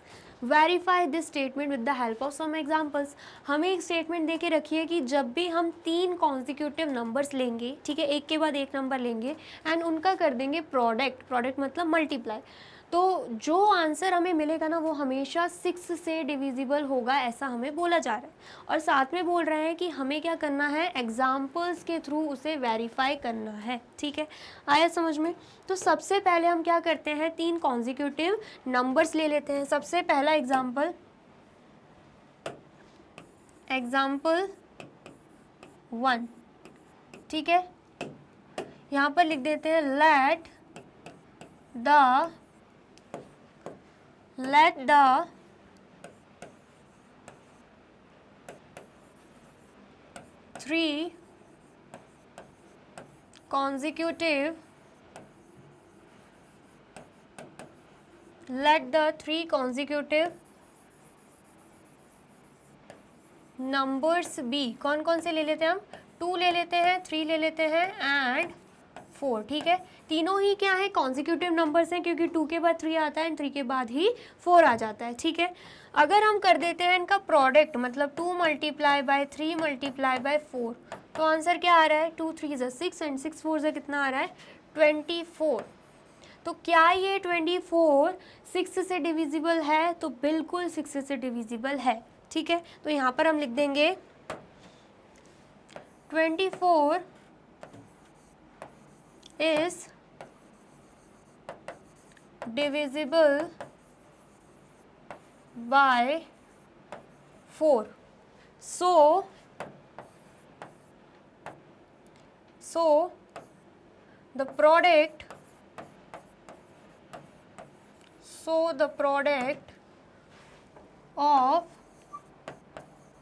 Verify this statement with the help of some examples. हमें एक स्टेटमेंट देके रखी है कि जब भी हम 3 कॉन्जिक्यूटिव नंबर्स लेंगे, ठीक है, एक के बाद एक नंबर लेंगे एंड उनका कर देंगे प्रोडक्ट मतलब मल्टीप्लाई, तो जो आंसर हमें मिलेगा ना वो हमेशा 6 से डिविजिबल होगा, ऐसा हमें बोला जा रहा है। और साथ में बोल रहे हैं कि हमें क्या करना है, एग्जाम्पल्स के थ्रू उसे वेरीफाई करना है। ठीक है, आया समझ में? तो सबसे पहले हम क्या करते हैं, 3 कॉन्जिक्यूटिव नंबर्स ले लेते हैं। सबसे पहला एग्जाम्पल 1, ठीक है, यहाँ पर लिख देते हैं let the three consecutive numbers be, कौन कौन से ले लेते हैं हम, 2 ले लेते हैं, 3 ले लेते हैं एंड 4। ठीक है, तीनों ही क्या है, कॉन्जिक्यूटिव नंबर्स हैं क्योंकि 2 के बाद 3 आता है एंड 3 के बाद ही 4 आ जाता है। ठीक है, अगर हम कर देते हैं इनका प्रोडक्ट मतलब 2 मल्टीप्लाई बाय 3 मल्टीप्लाई बाय 4, तो आंसर क्या आ रहा है, 2 3 ज़ा 6 एंड 6 4 ज़ा कितना आ रहा है, 24। तो क्या ये 24 6 से डिविजिबल है, तो बिल्कुल 6 से डिविजिबल है। ठीक है, तो यहाँ पर हम लिख देंगे 24 is divisible by 4. So the product of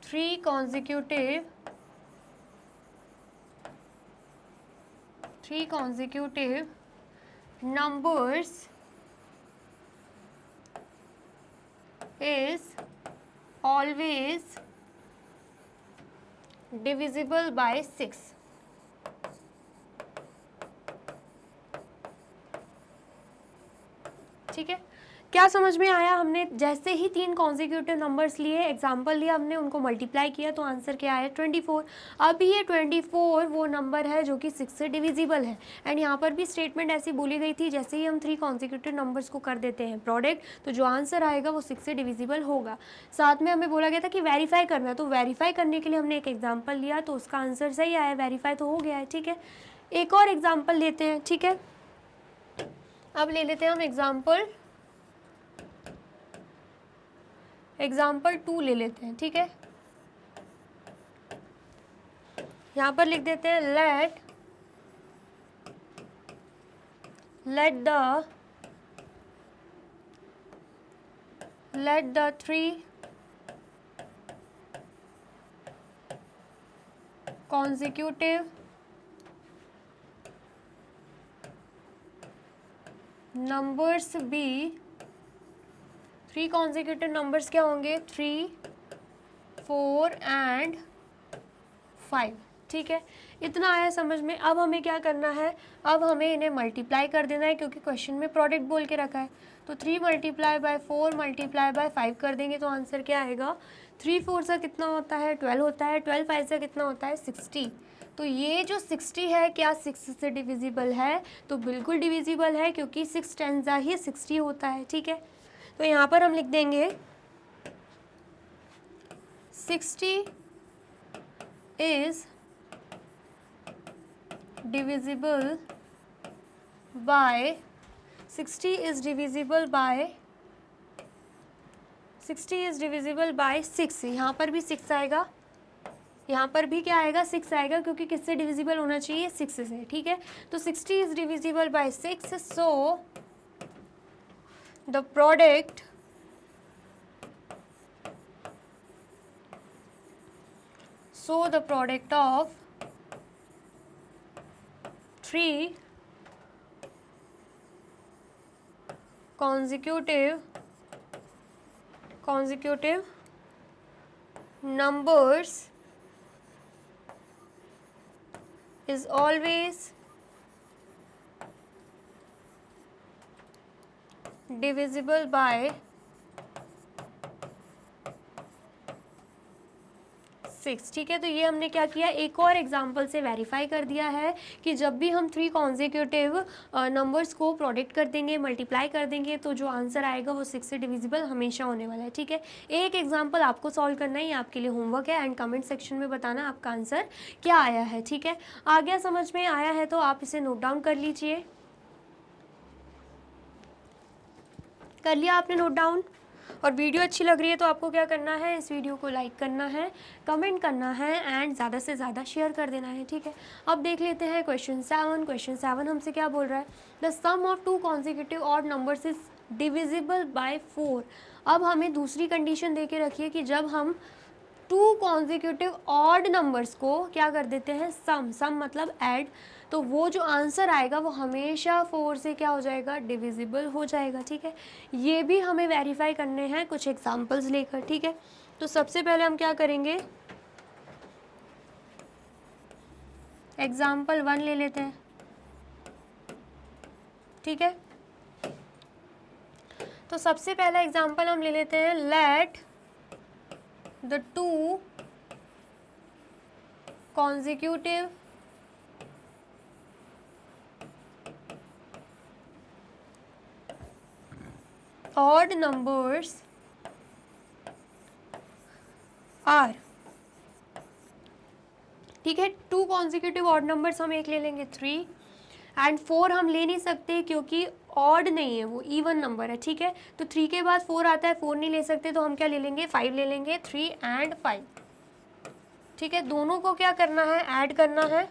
3 consecutive numbers is always divisible by 6। ठीक है, क्या समझ में आया? हमने जैसे ही 3 कॉन्जिक्यूटिव नंबर्स लिए, एग्जाम्पल लिया, हमने उनको मल्टीप्लाई किया तो आंसर क्या आया, 24। अब ये 24 वो नंबर है जो कि 6 से डिविजिबल है। एंड यहाँ पर भी स्टेटमेंट ऐसी बोली गई थी, जैसे ही हम 3 कॉन्जिक्यूटिव नंबर्स को कर देते हैं प्रोडक्ट, तो जो आंसर आएगा वो 6 से डिविजिबल होगा। साथ में हमें बोला गया था कि वेरीफाई करना है, तो वेरीफाई करने के लिए हमने एक एग्जाम्पल लिया तो उसका आंसर सही आया, वेरीफाई तो हो गया है। ठीक है, एक और एग्जाम्पल लेते हैं। ठीक है, अब ले लेते हैं हम एग्जाम्पल 2 ले लेते हैं। ठीक है, यहाँ पर लिख देते हैं let the 3 consecutive numbers be, 3 consecutive numbers क्या होंगे, 3 4 एंड 5। ठीक है, इतना आया समझ में? अब हमें क्या करना है, अब हमें इन्हें मल्टीप्लाई कर देना है क्योंकि क्वेश्चन में प्रोडक्ट बोल के रखा है। तो 3 मल्टीप्लाई बाय 4 मल्टीप्लाई बाय 5 कर देंगे तो आंसर क्या आएगा, 3 4 सा कितना होता है, 12 होता है, 12 5 सा कितना होता है, 60। तो ये जो 60 है क्या 6 से डिविजिबल है, तो बिल्कुल डिविजिबल है क्योंकि 6 10 ज़ा ही 60 होता है। ठीक है, तो यहाँ पर हम लिख देंगे 60 is divisible by 60 is divisible by 6। यहाँ पर भी 6 आएगा, यहाँ पर भी क्या आएगा, 6 आएगा, क्योंकि किससे डिविजिबल होना चाहिए, 6 से, ठीक है। तो 60 is divisible by 6, so the product of 3 consecutive numbers is always divisible by 6, ठीक है। तो ये हमने क्या किया, एक और एग्जांपल से वेरीफाई कर दिया है कि जब भी हम 3 कॉन्जिक्यूटिव नंबर्स को प्रोडक्ट कर देंगे, मल्टीप्लाई कर देंगे, तो जो आंसर आएगा वो 6 से डिविजिबल हमेशा होने वाला है, ठीक है। एक एग्जांपल आपको सॉल्व करना है, ये आपके लिए होमवर्क है, एंड कमेंट सेक्शन में बताना आपका आंसर क्या आया है, ठीक है। आ गया, समझ में आया है तो आप इसे नोट डाउन कर लीजिए। कर लिया आपने नोट डाउन? और वीडियो अच्छी लग रही है तो आपको क्या करना है, इस वीडियो को लाइक करना है, कमेंट करना है, एंड ज़्यादा से ज़्यादा शेयर कर देना है, ठीक है। अब देख लेते हैं क्वेश्चन 7। क्वेश्चन 7 हमसे क्या बोल रहा है, the sum of 2 consecutive odd numbers is divisible by 4। अब हमें दूसरी कंडीशन दे के रखिए कि जब हम 2 कॉन्जिक्यूटिव ऑड नंबर्स को क्या कर देते हैं, सम मतलब ऐड, तो वो जो आंसर आएगा वो हमेशा 4 से क्या हो जाएगा, डिविजिबल हो जाएगा, ठीक है। ये भी हमें वेरीफाई करने हैं कुछ एग्जांपल्स लेकर, ठीक है। तो सबसे पहले हम क्या करेंगे, एग्जांपल 1 ले लेते हैं, ठीक है। तो सबसे पहला एग्जांपल हम ले लेते हैं, let the 2 consecutive odd numbers are, ठीक है। 2 consecutive odd numbers हम एक ले लेंगे 3, एंड 4 हम ले नहीं सकते क्योंकि ऑड नहीं है, वो इवन नंबर है, ठीक है। तो 3 के बाद 4 आता है, 4 नहीं ले सकते, तो हम क्या ले लेंगे, 5 ले लेंगे, 3 and 5, ठीक है। दोनों को क्या करना है, ऐड करना है।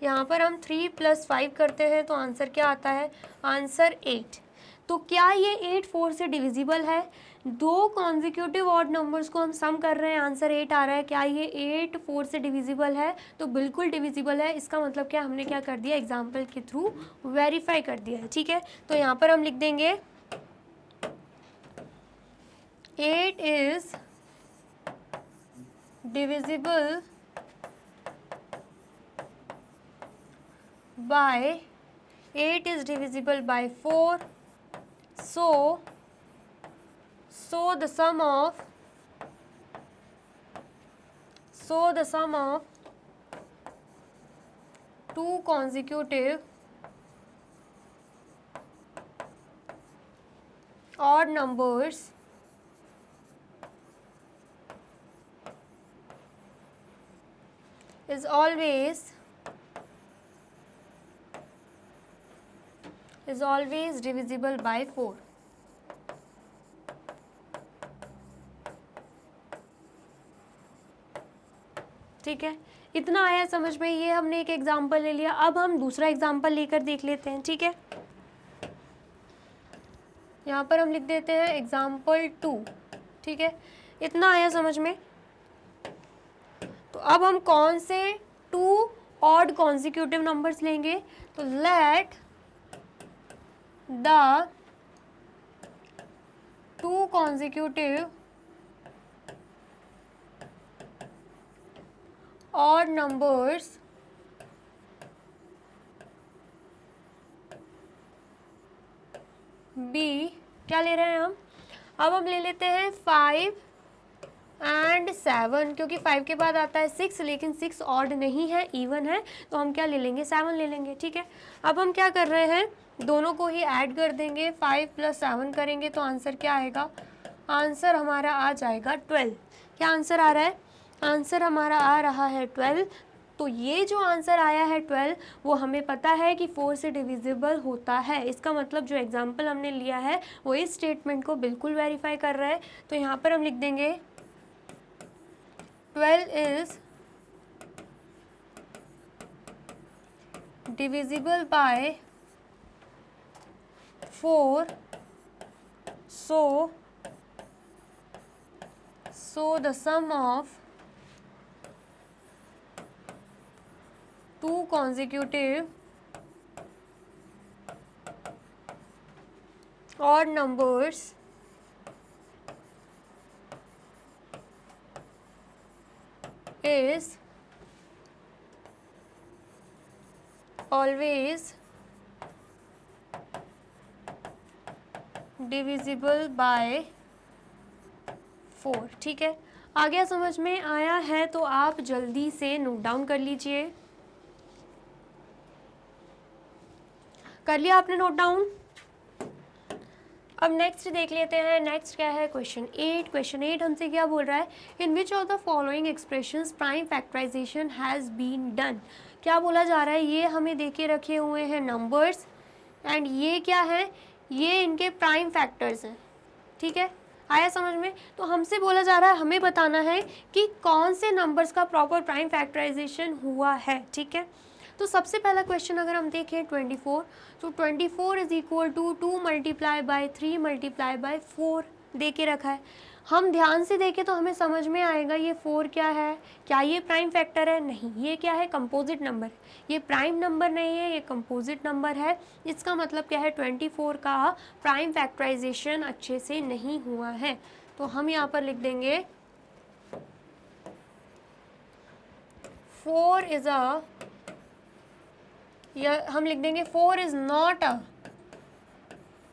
यहाँ पर हम 3 + 5 करते हैं तो आंसर क्या आता है, आंसर 8। तो क्या ये 8 4 से डिविजिबल है, 2 कॉन्जिक्यूटिव ऑड नंबर्स को हम सम कर रहे हैं, आंसर 8 आ रहा है, क्या ये 8 4 से डिविजिबल है, तो बिल्कुल डिविजिबल है। इसका मतलब क्या, हमने क्या कर दिया, एग्जाम्पल के थ्रू वेरीफाई कर दिया है, ठीक है। तो यहाँ पर हम लिख देंगे 8 is divisible by 8 is divisible by 4, so the sum of 2 consecutive odd numbers is always divisible by 4। ठीक है, इतना आया समझ में। ये हमने एक एग्जाम्पल ले लिया, अब हम दूसरा एग्जाम्पल लेकर देख लेते हैं, ठीक है। यहाँ पर हम लिख देते हैं एग्जाम्पल 2, ठीक है। इतना आया समझ में। तो अब हम कौन से 2 ऑड कॉन्जिक्यूटिव नंबर्स लेंगे, तो late the 2 consecutive odd numbers be, क्या ले रहे हैं हम, अब हम ले लेते हैं 5 and 7, क्योंकि 5 के बाद आता है 6, लेकिन 6 ऑड नहीं है, इवन है, तो हम क्या ले लेंगे, 7 ले लेंगे, ठीक है। अब हम क्या कर रहे हैं, दोनों को ही ऐड कर देंगे, 5 + 7 करेंगे तो आंसर क्या आएगा, आंसर हमारा आ जाएगा 12। क्या आंसर आ रहा है? आंसर हमारा आ रहा है 12। तो ये जो आंसर आया है 12 वो हमें पता है कि 4 से डिविजिबल होता है। इसका मतलब जो एग्जाम्पल हमने लिया है वो इस स्टेटमेंट को बिल्कुल वेरीफाई कर रहा है। तो यहाँ पर हम लिख देंगे 12 is divisible by 4, so the sum of two consecutive odd numbers is always divisible by 4। ठीक है, आ गया समझ में? आया है तो आप जल्दी से नोट डाउन कर लीजिए। कर लिया आपने नोट डाउन? अब नेक्स्ट देख लेते हैं। नेक्स्ट क्या है? क्वेश्चन 8। क्वेश्चन 8 हमसे क्या बोल रहा है? In which of the following expressions prime factorization has been done. क्या बोला जा रहा है? ये हमें देके रखे हुए हैं नंबर्स एंड ये क्या है? ये इनके प्राइम फैक्टर्स हैं। ठीक है, आया समझ में? तो हमसे बोला जा रहा है, हमें बताना है कि कौन से नंबर्स का प्रॉपर प्राइम फैक्टराइजेशन हुआ है। ठीक है, तो सबसे पहला क्वेश्चन अगर हम देखें 24, तो 24 is equal to 2 multiply by 3 multiply by 4 दे के रखा है। हम ध्यान से देखें तो हमें समझ में आएगा ये 4 क्या है? क्या ये प्राइम फैक्टर है? नहीं, ये क्या है? Composite number. ये प्राइम नंबर नहीं है, ये कंपोजिट नंबर है। इसका मतलब क्या है? 24 का प्राइम फैक्टराइजेशन अच्छे से नहीं हुआ है। तो हम यहाँ पर लिख देंगे 4 इज अ, या हम लिख देंगे 4 is not a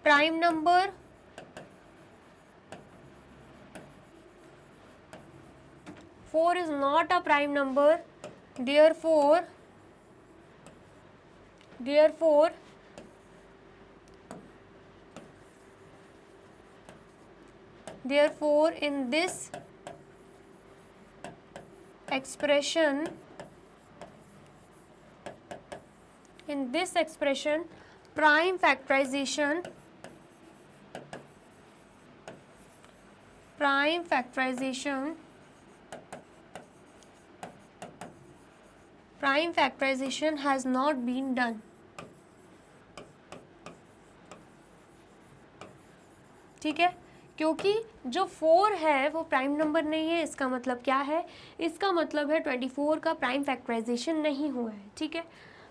prime number four is not a prime number, therefore in this expression prime factorization has not been done। ठीक है, क्योंकि जो 4 है वो प्राइम नंबर नहीं है। इसका मतलब क्या है? इसका मतलब है 24 का प्राइम फैक्टराइजेशन नहीं हुआ है। ठीक है,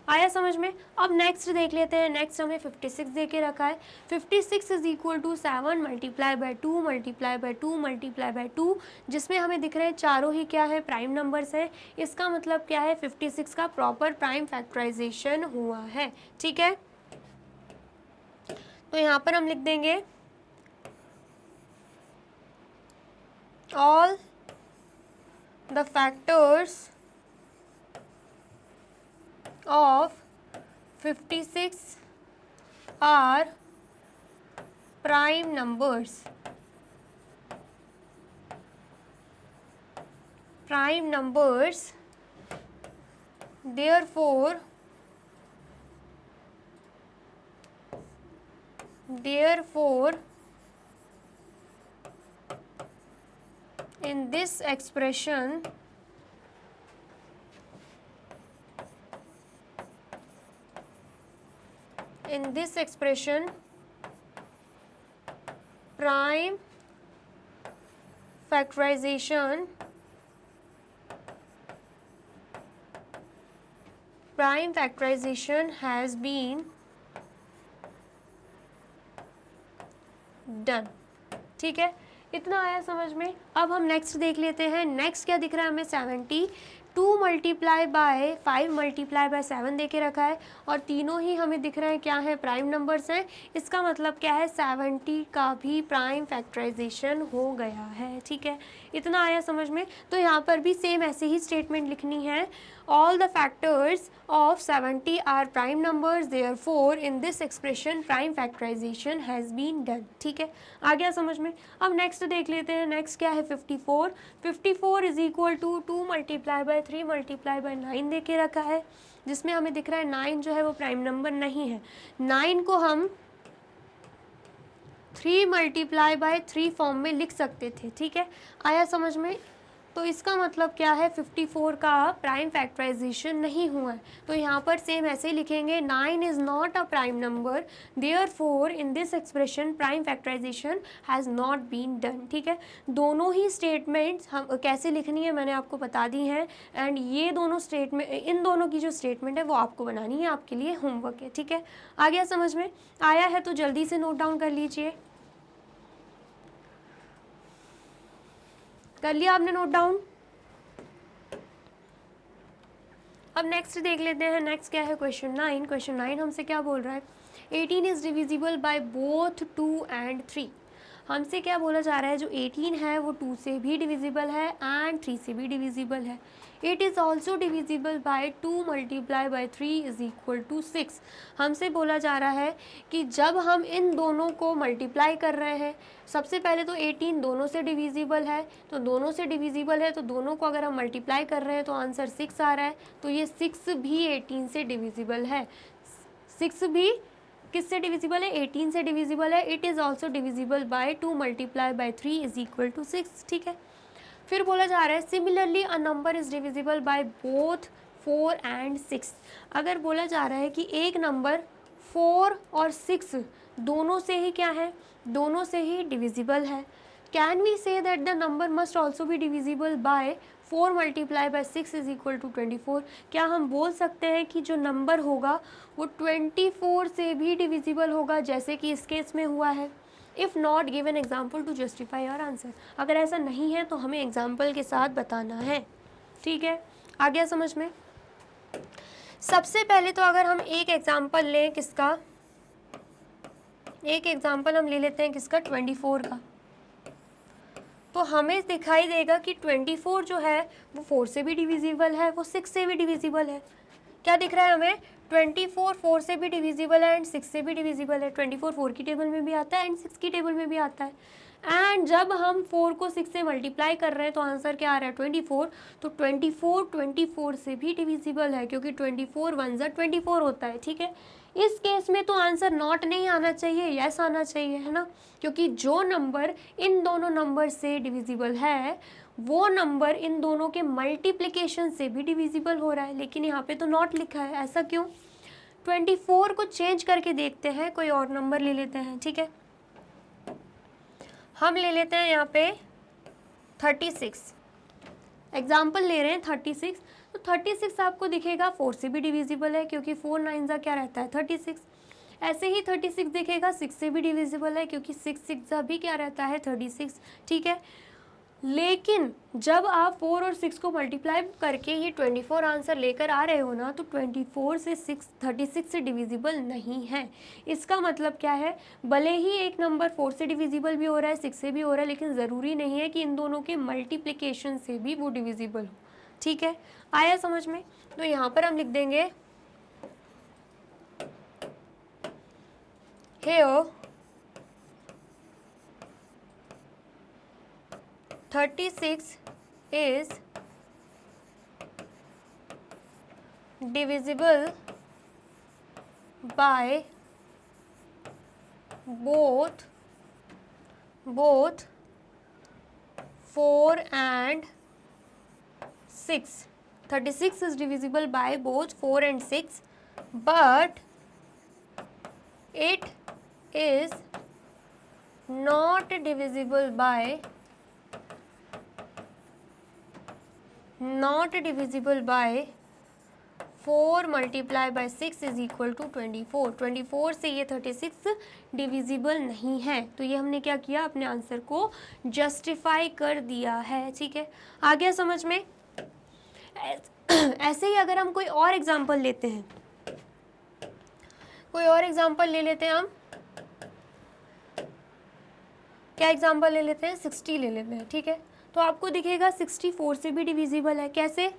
आया समझ में? अब नेक्स्ट देख लेते हैं। नेक्स्ट हमें 56 दे के रखा है। 56 is equal to 7 multiply by 2 multiply by 2 multiply by 2, जिसमें हमें दिख रहे हैं चारों ही क्या है? प्राइम नंबर्स हैं। इसका मतलब क्या है? 56 का प्रॉपर प्राइम फैक्टराइजेशन हुआ है। ठीक है, तो यहाँ पर हम लिख देंगे all the factors of 56 are prime numbers। Therefore in this expression prime factorization has been done। ठीक है, इतना आया समझ में? अब हम नेक्स्ट देख लेते हैं। नेक्स्ट क्या दिख रहा है हमें? 70। 2 मल्टीप्लाई बाय 5 मल्टीप्लाई बाय 7 दे के रखा है और तीनों ही हमें दिख रहे हैं क्या है? प्राइम नंबर्स हैं। इसका मतलब क्या है? 70 का भी प्राइम फैक्टराइजेशन हो गया है। ठीक है, इतना आया समझ में। तो यहाँ पर भी सेम ऐसे ही स्टेटमेंट लिखनी है, all the factors of 70 are prime numbers, therefore in this expression prime factorization has been done. ठीक है, आ गया समझ में। अब नेक्स्ट देख लेते हैं, नेक्स्ट क्या है 54। 54 is equal to 2 multiply by 3 multiply by 9 दे के रखा है, जिसमें हमें दिख रहा है 9 जो है वो प्राइम नंबर नहीं है। 9 को हम 3 मल्टीप्लाई बाय 3 फॉर्म में लिख सकते थे। ठीक है, आया समझ में। तो इसका मतलब क्या है, 54 का प्राइम फैक्टराइजेशन नहीं हुआ है। तो यहाँ पर सेम ऐसे ही लिखेंगे, 9 is not a prime number, therefore in this expression prime factorization has not been done. ठीक है, दोनों ही स्टेटमेंट्स हम कैसे लिखनी है मैंने आपको बता दी हैं, एंड ये दोनों स्टेटमेंट, इन दोनों की जो स्टेटमेंट है वो आपको बनानी है, आपके लिए होमवर्क है। ठीक है, आ गया समझ में। आया है तो जल्दी से नोट डाउन कर लीजिए। कर लिया आपने नोट डाउन। अब नेक्स्ट देख लेते हैं, नेक्स्ट क्या है क्वेश्चन 9। क्वेश्चन 9 हमसे क्या बोल रहा है, 18 is divisible by both 2 and 3। हमसे क्या बोला जा रहा है, जो 18 है वो 2 से भी डिविजिबल है एंड 3 से भी डिविजिबल है। It is also divisible by 2 multiply by 3 is equal to 6। हमसे बोला जा रहा है कि जब हम इन दोनों को मल्टीप्लाई कर रहे हैं, सबसे पहले तो 18 दोनों से डिविजिबल है, तो दोनों से डिविजिबल है तो दोनों को अगर हम मल्टीप्लाई कर रहे हैं तो आंसर 6 आ रहा है। तो ये 6 भी 18 से डिविजिबल है। 6 भी किससे डिविजिबल है, 18 से डिविजिबल है। It is also divisible by 2 multiply by 3 is equal to 6। ठीक है, फिर बोला जा रहा है similarly a number is divisible by both 4 and 6। अगर बोला जा रहा है कि एक नंबर 4 और 6 दोनों से ही क्या है, दोनों से ही डिविजिबल है। Can we say that the number must also be divisible by 4 multiply by 6 is equal to 24। क्या हम बोल सकते हैं कि जो नंबर होगा वो 24 से भी डिविजिबल होगा, जैसे कि इस केस में हुआ है। If not give an example to justify your answer. अगर ऐसा नहीं है तो हमें एग्जाम्पल के साथ बताना है। ठीक है, आ गया समझ में। सबसे पहले तो अगर हम एक एग्जाम्पल लें, किसका, एक एग्जाम्पल हम ले लेते हैं किसका, 24 का। तो हमें दिखाई देगा कि 24 जो है वो 4 से भी डिविजिबल है, वो 6 से भी डिविजिबल है। क्या दिख रहा है हमें, 24 4 से भी डिविजिबल है एंड 6 से भी डिविजिबल है। 24 4 की टेबल में भी आता है एंड 6 की टेबल में भी आता है। एंड जब हम 4 को 6 से मल्टीप्लाई कर रहे हैं तो आंसर क्या आ रहा है, 24। तो 24 से भी डिविजिबल है, क्योंकि 24 1 ज़ा 24 होता है। ठीक है, इस केस में तो आंसर नॉट नहीं आना चाहिए, यस आना चाहिए, है ना, क्योंकि जो नंबर इन दोनों नंबर से डिविजिबल है वो नंबर इन दोनों के मल्टीप्लिकेशन से भी डिविजिबल हो रहा है, लेकिन यहाँ पे तो नॉट लिखा है। ऐसा क्यों, 24 को चेंज करके देखते हैं, कोई और नंबर ले लेते हैं। ठीक है, हम ले लेते हैं यहाँ पे 36, एग्जाम्पल ले रहे हैं 36। तो 36 आपको दिखेगा 4 से भी डिविजिबल है, क्योंकि 4 9 ज़ा क्या रहता है 36। ऐसे ही 36 दिखेगा 6 से भी डिविजिबल है, क्योंकि 6 6 ज़ा भी क्या रहता है 36। ठीक है, लेकिन जब आप 4 और 6 को मल्टीप्लाई करके ये 24 आंसर लेकर आ रहे हो ना, तो 24 से 36 से डिविजिबल नहीं है। इसका मतलब क्या है, भले ही एक नंबर 4 से डिविजिबल भी हो रहा है 6 से भी हो रहा है, लेकिन ज़रूरी नहीं है कि इन दोनों के मल्टीप्लिकेशन से भी वो डिविजिबल हो। ठीक है, आया समझ में। तो यहाँ पर हम लिख देंगे here 36 is divisible by both 4 and 6. 36 is divisible by both 4 and 6, but it is not divisible by 4 multiply by 6 is equal to 24। 24 से ये 36 डिविजिबल नहीं है, तो ये हमने क्या किया, अपने आंसर को जस्टिफाई कर दिया है। ठीक है, आ गया समझ में। ऐसे ही अगर हम कोई और एग्जांपल लेते हैं, कोई और एग्जांपल ले लेते हैं हम, क्या एग्जांपल ले लेते हैं, 60 ले लेते हैं। ठीक है, तो आपको दिखेगा 64 से भी डिविजिबल है। कैसे?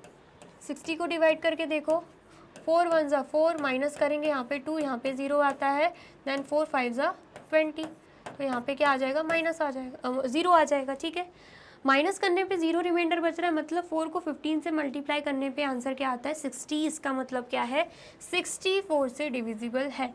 60 को डिवाइड करके देखो, 4 1 ज़ा 4, माइनस करेंगे यहाँ पे 2, यहाँ पे 0 आता है, देन 4 5 ज़ा 20, तो यहाँ पे क्या आ जाएगा? माइनस आ जाएगा, 0 आ जाएगा। ठीक है, माइनस करने पे 0 रिमाइंडर बच रहा है, मतलब 4 को 15 से मल्टीप्लाई करने पे आंसर क्या आता है? 60। इसका मतलब क्या है? 64 से डिविजिबल है।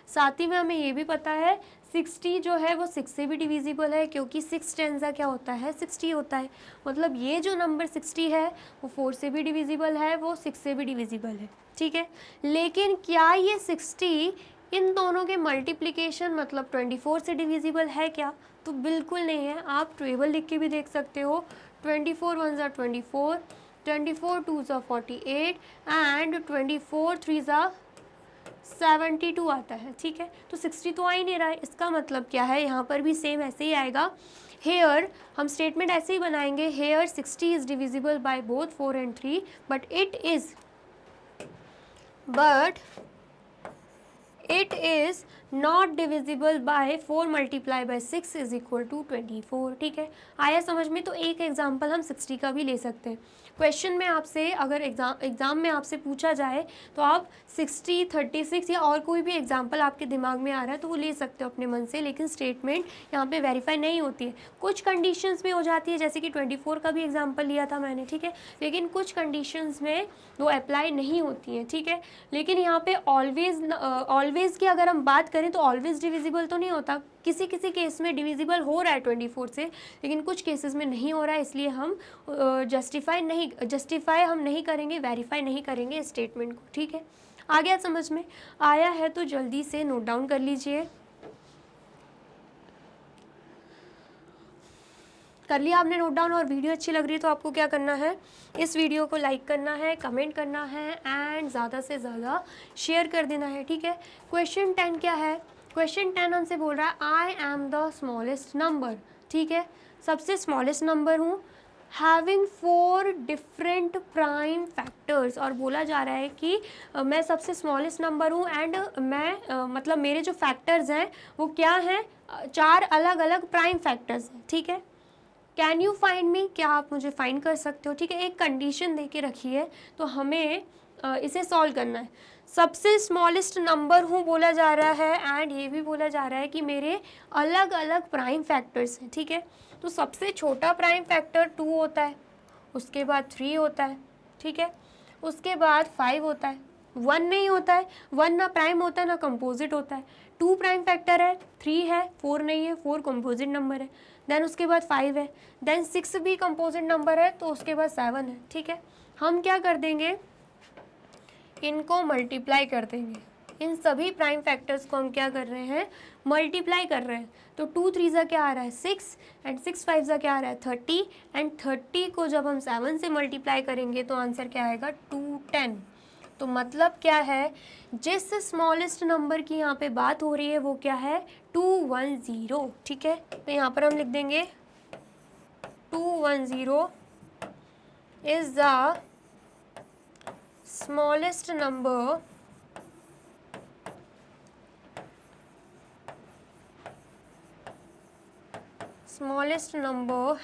साथ ही में हमें ये भी पता है 60 जो है वो 6 से भी डिविजिबल है, क्योंकि 6 10 क्या होता है? 60 होता है। मतलब ये जो नंबर 60 है वो 4 से भी डिविजिबल है, वो 6 से भी डिविजिबल है। ठीक है, लेकिन क्या ये 60 इन दोनों के मल्टीप्लिकेशन मतलब 24 से डिविजिबल है क्या? तो बिल्कुल नहीं है। आप टेबल लिख के भी देख सकते हो, 24 1 ज़ा 24, 24 2 ज़ा 48 एंड 24 3 ज़ा 72 आता है। ठीक है, तो 60 तो आ ही नहीं रहा है। इसका मतलब क्या है? यहाँ पर भी सेम ऐसे ही आएगा। हेयर हम स्टेटमेंट ऐसे ही बनाएंगे, here 60 is divisible by both 4 and 3 but it is not divisible by 4 multiply by 6 is equal to 24। ठीक है, आया समझ में? तो एक एग्जाम्पल हम 60 का भी ले सकते हैं। क्वेश्चन में आपसे अगर एग्ज़ाम में आपसे पूछा जाए तो आप 60 36 या और कोई भी एग्जाम्पल आपके दिमाग में आ रहा है तो वो ले सकते हो अपने मन से, लेकिन स्टेटमेंट यहाँ पे वेरीफाई नहीं होती है। कुछ कंडीशंस में हो जाती है, जैसे कि 24 का भी एग्जाम्पल लिया था मैंने। ठीक है, लेकिन कुछ कंडीशंस में वो अप्लाई नहीं होती हैं। ठीक है, लेकिन यहाँ पे ऑलवेज़ की अगर हम बात करें तो ऑलवेज़ डिविजिबल तो नहीं होता, किसी किसी केस में डिविजिबल हो रहा है 24 से, लेकिन कुछ केसेस में नहीं हो रहा है, इसलिए हम जस्टिफाई हम नहीं करेंगे, वेरीफाई नहीं करेंगे स्टेटमेंट को। ठीक है, आ गया समझ में? आया है तो जल्दी से नोट डाउन कर लीजिए। कर लिया आपने नोट डाउन? और वीडियो अच्छी लग रही है तो आपको क्या करना है? इस वीडियो को लाइक करना है, कमेंट करना है एंड ज़्यादा से ज़्यादा शेयर कर देना है। ठीक है, क्वेश्चन 10 क्या है? क्वेश्चन 10 हमसे बोल रहा है I am the smallest number. ठीक है, सबसे स्मॉलेस्ट नंबर हूँ, हैविंग 4 डिफरेंट प्राइम फैक्टर्स, और बोला जा रहा है कि मैं सबसे स्मॉलेस्ट नंबर हूँ एंड मैं मतलब मेरे जो फैक्टर्स हैं वो क्या हैं? 4 अलग अलग प्राइम फैक्टर्स हैं। ठीक है, कैन यू फाइंड मी? क्या आप मुझे फाइंड कर सकते हो? ठीक है, एक कंडीशन दे के रखी है तो हमें इसे सॉल्व करना है। सबसे स्मॉलेस्ट नंबर हूँ बोला जा रहा है एंड ये भी बोला जा रहा है कि मेरे अलग अलग प्राइम फैक्टर्स हैं। ठीक है, तो सबसे छोटा प्राइम फैक्टर 2 होता है, उसके बाद 3 होता है। ठीक है, उसके बाद 5 होता है, 1 नहीं होता है, 1 ना प्राइम होता है ना कंपोजिट होता है। 2 प्राइम फैक्टर है, 3 है, 4 नहीं है, 4 कंपोजिट नंबर है। देन उसके बाद 5 है, देन 6 भी कंपोजिट नंबर है, तो उसके बाद 7 है। ठीक है, हम क्या कर देंगे? इनको मल्टीप्लाई कर देंगे। इन सभी प्राइम फैक्टर्स को हम क्या कर रहे हैं? मल्टीप्लाई कर रहे हैं। तो 2 3 ज़ा क्या आ रहा है? 6 एंड 6 5 ज़ा क्या आ रहा है? 30 एंड 30 को जब हम 7 से मल्टीप्लाई करेंगे तो आंसर क्या आएगा? 210। तो मतलब क्या है? जिस स्मॉलेस्ट नंबर की यहाँ पे बात हो रही है वो क्या है? 210। ठीक है, तो यहाँ पर हम लिख देंगे 210 is the smallest number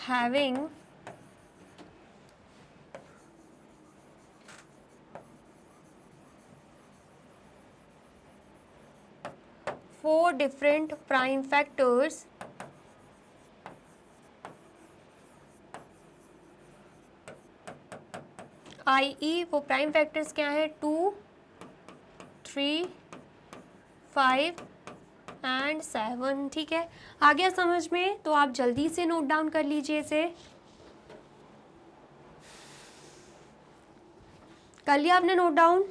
having 4 different prime factors i.e. वो प्राइम फैक्टर्स क्या हैं? 2 3 5 एंड 7। ठीक है, आ गया समझ में? तो आप जल्दी से नोट डाउन कर लीजिए इसे। कर लिया आपने नोट डाउन?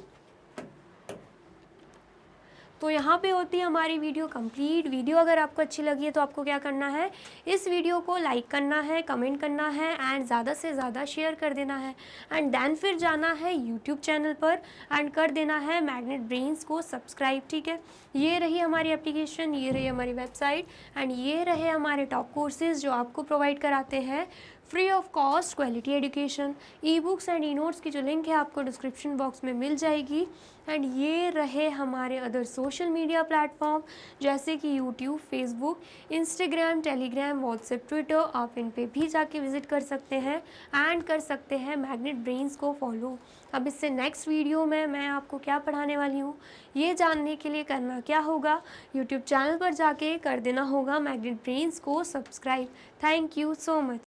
तो यहाँ पे होती है हमारी वीडियो कंप्लीट। वीडियो अगर आपको अच्छी लगी है तो आपको क्या करना है? इस वीडियो को लाइक करना है, कमेंट करना है एंड ज़्यादा से ज़्यादा शेयर कर देना है एंड देन फिर जाना है यूट्यूब चैनल पर एंड कर देना है मैग्नेट ब्रेन्स को सब्सक्राइब। ठीक है, ये रही हमारी एप्लीकेशन, ये रही हमारी वेबसाइट एंड ये रहे हमारे टॉप कोर्सेज़ जो आपको प्रोवाइड कराते हैं free of cost quality education. E books and e notes की जो लिंक है आपको डिस्क्रिप्शन बॉक्स में मिल जाएगी। एंड ये रहे हमारे अदर सोशल मीडिया प्लेटफॉर्म जैसे कि YouTube, Facebook, Instagram, Telegram, WhatsApp, Twitter. आप इन पे भी जाके विजिट कर सकते हैं एंड कर सकते हैं मैग्नेट ब्रेन्स को फॉलो। अब इससे नेक्स्ट वीडियो में मैं आपको क्या पढ़ाने वाली हूँ ये जानने के लिए करना क्या होगा, यूट्यूब चैनल पर जाके कर देना होगा मैग्नेट ब्रेन्स को subscribe. Thank you so much.